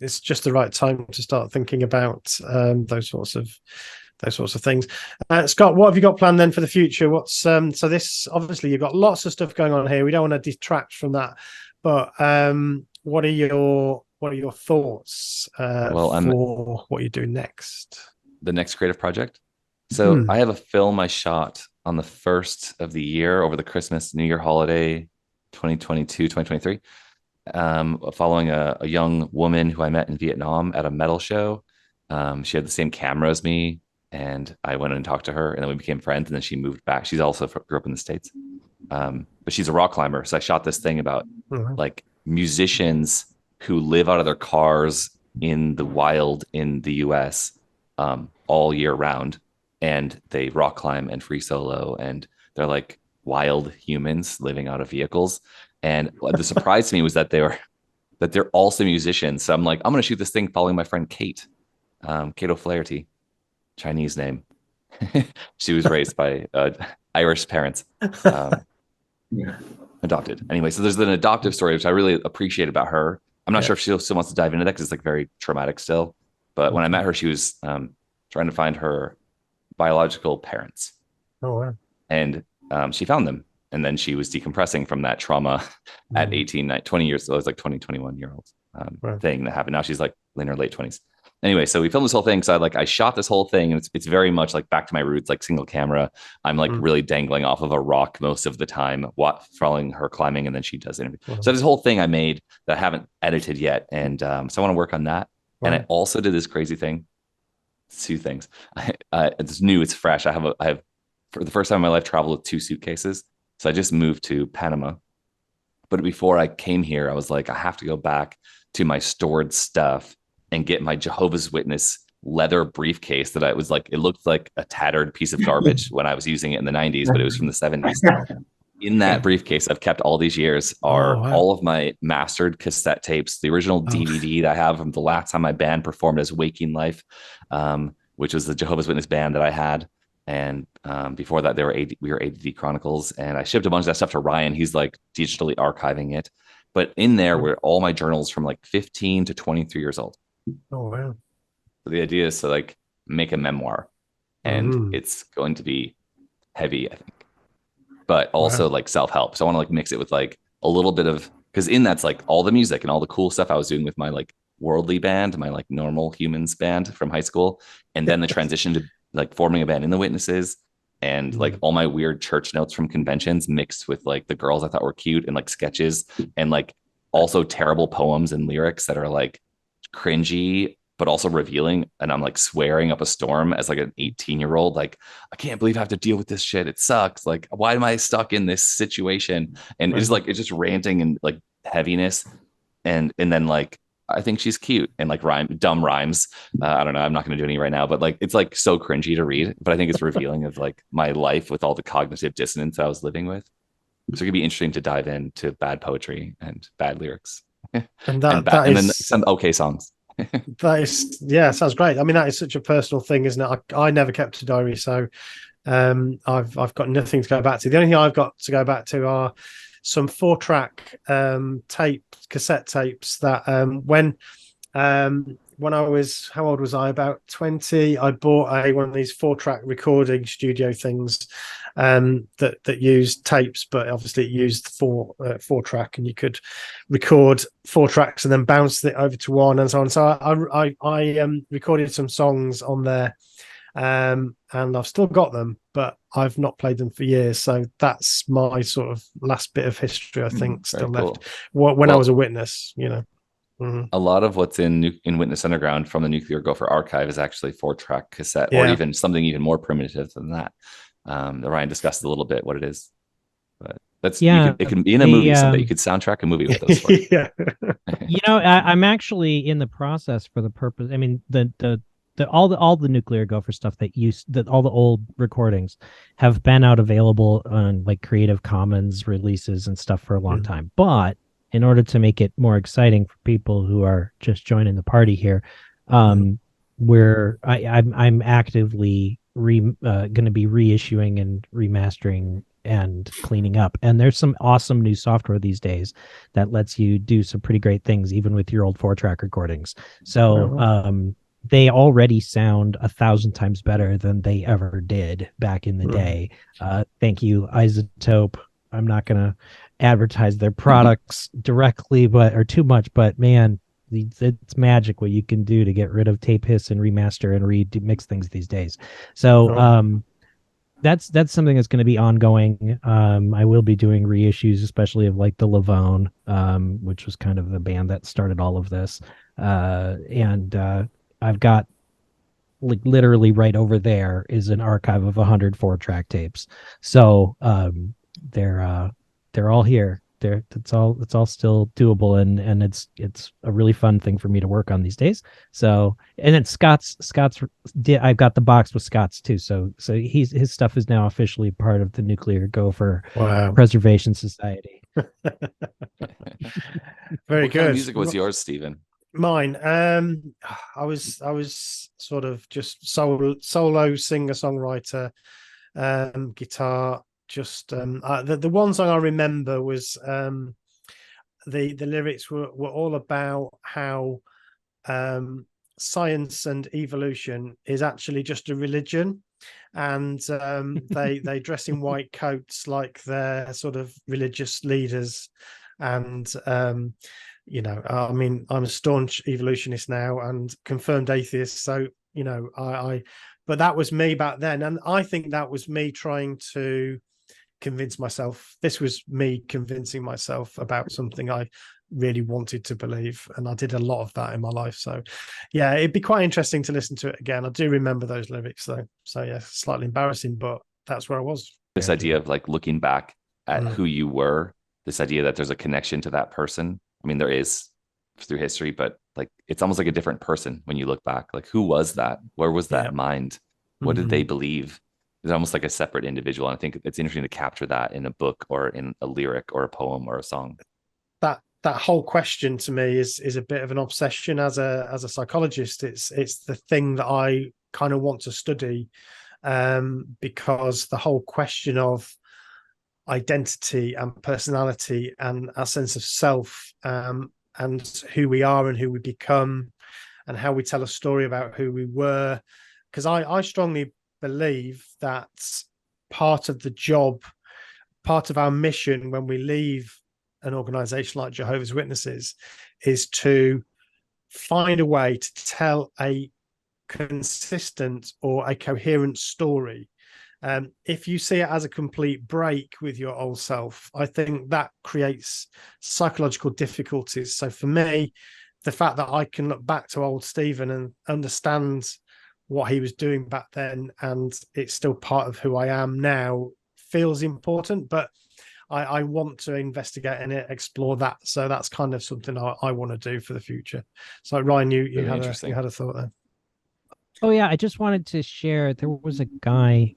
it's just the right time to start thinking about those sorts of things. Scott, what have you got planned then for the future? What's so this, obviously you've got lots of stuff going on here. We don't want to detract from that, but what are your thoughts for what you're doing next? The next creative project? So I have a film I shot on the 1st of the year over the Christmas, New Year holiday, 2022, 2023, following a young woman who I met in Vietnam at a metal show. She had the same camera as me, and I went and talked to her, and then we became friends, and then she moved back. She's also grew up in the States, but she's a rock climber. So I shot this thing about like musicians who live out of their cars in the wild in the US all year round, and they rock climb and free solo, and they're like wild humans living out of vehicles. And the surprise to me was that they're also musicians. So I'm like, I'm going to shoot this thing following my friend Kate, Kate O'Flaherty, Chinese name. She was raised by Irish parents, adopted. Anyway, so there's an adoptive story, which I really appreciate about her. I'm not sure if she still wants to dive into that because it's like very traumatic still. But when I met her, she was trying to find her biological parents. Oh, wow. And she found them. And then she was decompressing from that trauma at 18, 20 years. So it was like 20, 21-year-old thing that happened. Now she's like in her late 20s. Anyway, so we filmed this whole thing. So I shot this whole thing, and it's very much like back to my roots, like single camera. I'm like really dangling off of a rock most of the time, following her climbing, and then she does interview. So this whole thing I made that I haven't edited yet, and so I want to work on that. And I also did this crazy thing. 2 things. It's new. It's fresh. I have for the first time in my life traveled with 2 suitcases. So I just moved to Panama. But before I came here, I was like, I have to go back to my stored stuff and get my Jehovah's Witness leather briefcase that it looked like a tattered piece of garbage when I was using it in the 90s, but it was from the 70s. In that briefcase I've kept all these years are all of my mastered cassette tapes, the original DVD that I have from the last time my band performed as Waking Life, which was the Jehovah's Witness band that I had. And before that, we were ADD Chronicles, and I shipped a bunch of that stuff to Ryan. He's like digitally archiving it. But in there were all my journals from like 15 to 23 years old. Oh, wow. So the idea is to like make a memoir, and it's going to be heavy, I think, but also like self-help. So I want to like mix it with like a little bit of, because in that's like all the music and all the cool stuff I was doing with my like worldly band, my like normal humans band from high school. And then the transition to like forming a band in the Witnesses, and like all my weird church notes from conventions mixed with like the girls I thought were cute, and like sketches, and like also terrible poems and lyrics that are like cringy but also revealing, and I'm like swearing up a storm as like an 18-year-old, like, I can't believe I have to deal with this shit, it sucks, like why am I stuck in this situation? And it's just ranting and like heaviness, and then like I think she's cute and like dumb rhymes. I don't know, I'm not going to do any right now, but like it's like so cringy to read, but I think it's revealing of like my life with all the cognitive dissonance I was living with. So it could be interesting to dive into bad poetry and bad lyrics. And and then some okay songs. That is, yeah, sounds great. I mean, that is such a personal thing, isn't it? I never kept a diary, so I've got nothing to go back to. The only thing I've got to go back to are some 4-track cassette tapes that when I was, how old was I? About 20. I bought one of these 4-track recording studio things that used tapes, but obviously it used 4-track, and you could record 4 tracks and then bounce it over to 1 and so on. So I recorded some songs on there, and I've still got them, but I've not played them for years. So that's my sort of last bit of history, I think, still left when I was a witness, you know. A lot of what's in Witness Underground from the Nuclear Gopher archive is actually 4-track cassette, or even something even more primitive than that. Ryan discussed a little bit what it is, but that's it can be in a movie someday. You could soundtrack a movie with those stories. You know, I'm actually in the process for the purpose. I mean, all the Nuclear Gopher stuff that all the old recordings have been out available on like Creative Commons releases and stuff for a long time, but in order to make it more exciting for people who are just joining the party here, I'm actively going to be reissuing and remastering and cleaning up. And there's some awesome new software these days that lets you do some pretty great things, even with your old 4-track recordings. So they already sound 1,000 times better than they ever did back in the day. Thank you, Isotope. I'm not going to advertise their products directly, or too much, but man, it's magic what you can do to get rid of tape hiss and remaster and remix things these days. So that's something that's going to be ongoing. I will be doing reissues, especially of like the Lavone, which was kind of the band that started all of this. And I've got like literally right over there is an archive of 104-track tapes. So they're all here. It's all still doable, and it's a really fun thing for me to work on these days. So, and then Scott's I've got the box with Scott's too. So his stuff is now officially part of the Nuclear Gopher Preservation Society. Very what good. kind of music was yours, Stephen? Mine. I was sort of just solo singer songwriter, guitar. Just the one song I remember was the lyrics were all about how science and evolution is actually just a religion, and they dress in white coats like they're sort of religious leaders, and I mean, I'm a staunch evolutionist now and confirmed atheist, so I but that was me back then, and I think that was me trying to convince myself. This was me convincing myself about something I really wanted to believe, and I did a lot of that in my life. So yeah, it'd be quite interesting to listen to it again. I do remember those lyrics though, so yeah, slightly embarrassing, but that's where I was. This idea of like looking back at who you were, this idea that there's a connection to that person. I mean, there is through history, but like it's almost like a different person when you look back. Like, who was that? Where was that mind? What did they believe? It's almost like a separate individual. And I think it's interesting to capture that in a book or in a lyric or a poem or a song. That whole question to me is a bit of an obsession as a psychologist. It's the thing that I kind of want to study, because the whole question of identity and personality and our sense of self, and who we are and who we become and how we tell a story about who we were. Because I strongly believe that part of the job, part of our mission when we leave an organization like Jehovah's Witnesses is to find a way to tell a consistent or a coherent story. If you see it as a complete break with your old self, I think that creates psychological difficulties. So for me, the fact that I can look back to old Stephen and understand what he was doing back then, and it's still part of who I am now, feels important. But I want to investigate in it, explore that. So that's kind of something I want to do for the future. So Ryan, you had a thought there. Oh yeah, I just wanted to share. There was a guy.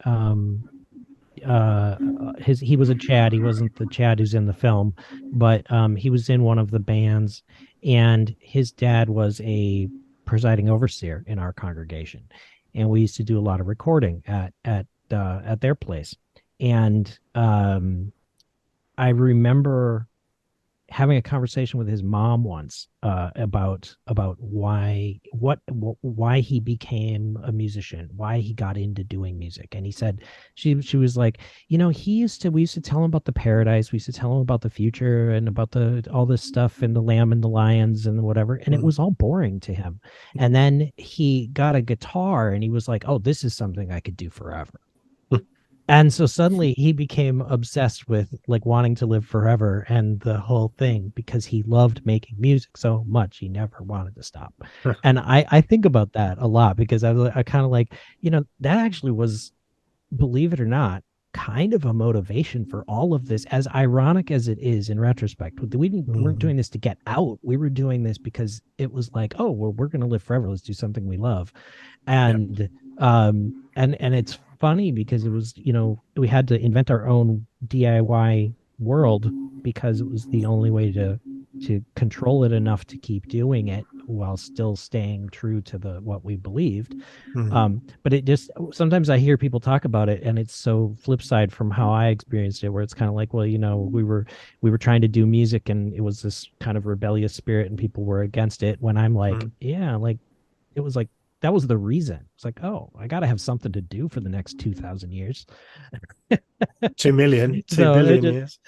He was a Chad. He wasn't the Chad who's in the film, but he was in one of the bands, and his dad was a presiding overseer in our congregation, and we used to do a lot of recording at their place. And I remember having a conversation with his mom once about why he became a musician, why he got into doing music. And he said she was like, we used to tell him about the paradise, we used to tell him about the future and about all this stuff and the lamb and the lions and whatever, and it was all boring to him. And then he got a guitar and he was like, oh, this is something I could do forever. And so suddenly he became obsessed with like wanting to live forever and the whole thing, because he loved making music so much. He never wanted to stop. And I think about that a lot, because I kind of like, that actually was, believe it or not, kind of a motivation for all of this, as ironic as it is in retrospect. We weren't doing this to get out. We were doing this because it was like, oh, well, we're going to live forever. Let's do something we love. And, and it's funny because it was, we had to invent our own DIY world because it was the only way to control it enough to keep doing it while still staying true to what we believed. But it just, sometimes I hear people talk about it and it's so flip side from how I experienced it, where it's kind of like, well, we were trying to do music and it was this kind of rebellious spirit and people were against it, when I'm like, yeah, like it was like, that was the reason. It's like, oh, I got to have something to do for the next 2,000 years. 2 billion years.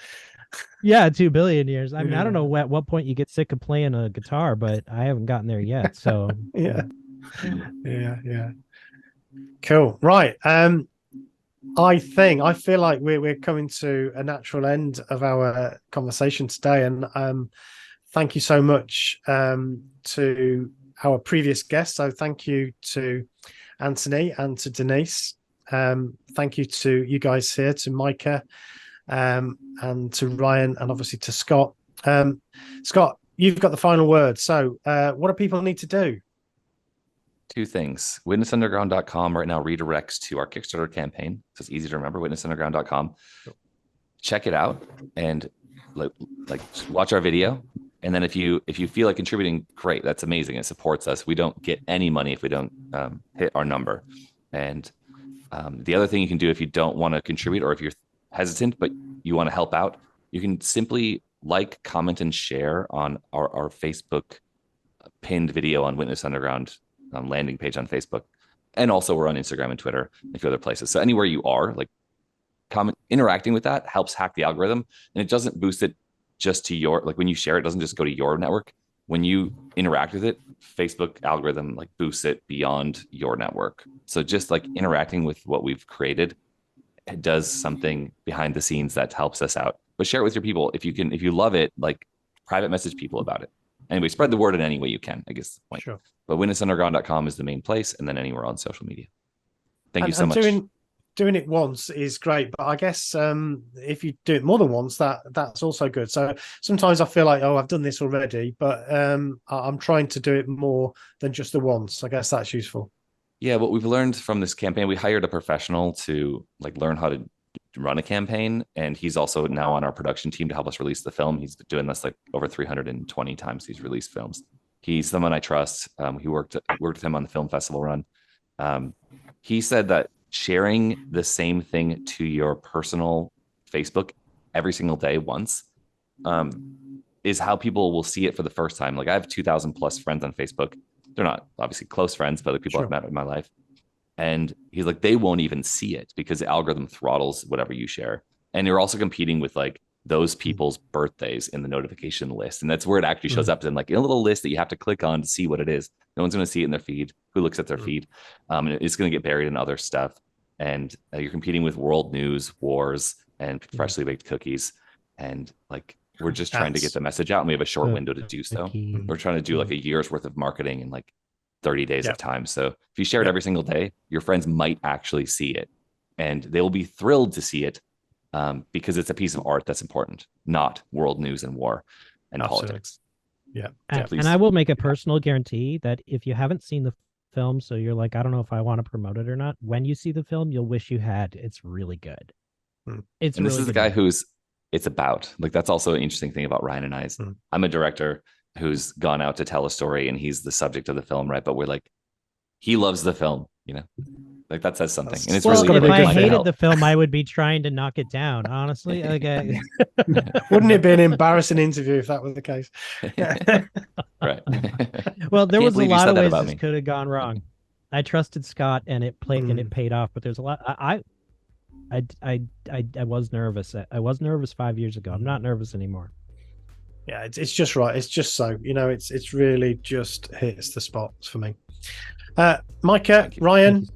Yeah, 2 billion years. I mean, I don't know at what point you get sick of playing a guitar, but I haven't gotten there yet. So yeah. Cool. Right. I feel like we're coming to a natural end of our conversation today, and thank you so much to our previous guests. So thank you to Anthony and to Denise. Thank you to you guys here, to Micah, and to Ryan, and obviously to Scott. Scott, you've got the final word. So what do people need to do? 2 things. Witnessunderground.com right now redirects to our Kickstarter campaign. So it's easy to remember, witnessunderground.com. Check it out and like watch our video. And then if you feel like contributing, great, that's amazing. It supports us. We don't get any money if we don't hit our number. And the other thing you can do if you don't want to contribute, or if you're hesitant but you want to help out, you can simply like, comment, and share on our Facebook pinned video on Witness Underground landing page on Facebook. And also we're on Instagram and Twitter and a few other places. So anywhere you are, like, comment, interacting with that helps hack the algorithm, and it doesn't boost it just to your, like, when you share it doesn't just go to your network. When you interact with it, Facebook algorithm like boosts it beyond your network. So just like interacting with what we've created, it does something behind the scenes that helps us out. But share it with your people if you can. If you love it, like, private message people about it. Anyway, spread the word in any way you can, I guess, the point. Sure. But witnessunderground.com is the main place, and then anywhere on social media. Thank you so much. Doing it once is great, but I guess if you do it more than once, that's also good. So sometimes I feel like, oh, I've done this already, but I'm trying to do it more than just the once. I guess that's useful. Yeah, what we've learned from this campaign, we hired a professional to like learn how to run a campaign, and he's also now on our production team to help us release the film. He's been doing this like over 320 times he's released films. He's someone I trust. He worked with him on the film festival run. He said that sharing the same thing to your personal Facebook every single day once is how people will see it for the first time. Like, I have 2,000 plus friends on Facebook. They're not obviously close friends, but the people I've met in my life. And he's like, they won't even see it because the algorithm throttles whatever you share. And you're also competing with like those people's birthdays in the notification list. And that's where it actually shows up in like in a little list that you have to click on to see what it is. No one's going to see it in their feed. Who looks at their feed? And it's going to get buried in other stuff. And you're competing with world news, wars, and freshly baked cookies. And like, we're just trying to get the message out, and we have a short window to do so. We're trying to do like a year's worth of marketing in like 30 days of time. So if you share it every single day, your friends might actually see it, and they will be thrilled to see it because it's a piece of art that's important, not world news and war and politics. Yeah. And I will make a personal guarantee that if you haven't seen the film, so you're like, I don't know if I want to promote it or not, when you see the film, you'll wish you had. It's really good. It's and really this is a guy who's it's about, like, that's also an interesting thing about Ryan and I. I'm a director who's gone out to tell a story, and he's the subject of the film, right? But we're like, he loves the film, you know, like that says something. And it's really, if I hated the film, I would be trying to knock it down, honestly. Like, wouldn't it be an embarrassing interview if that was the case? Right. Well, there was a lot of ways this could have gone wrong. I trusted Scott, and it paid off. But there's a lot. I was nervous. I was nervous 5 years ago. I'm not nervous anymore. Yeah, it's just right. It's just so, you know, it's really just hits the spots for me. Micah, Ryan,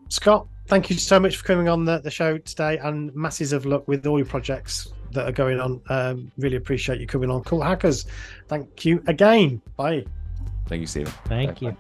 Scott, thank you so much for coming on the show today, and masses of luck with all your projects that are going on. Really appreciate you coming on Cult Hackers. Thank you again. Bye. Thank you, Stephen. Thank you.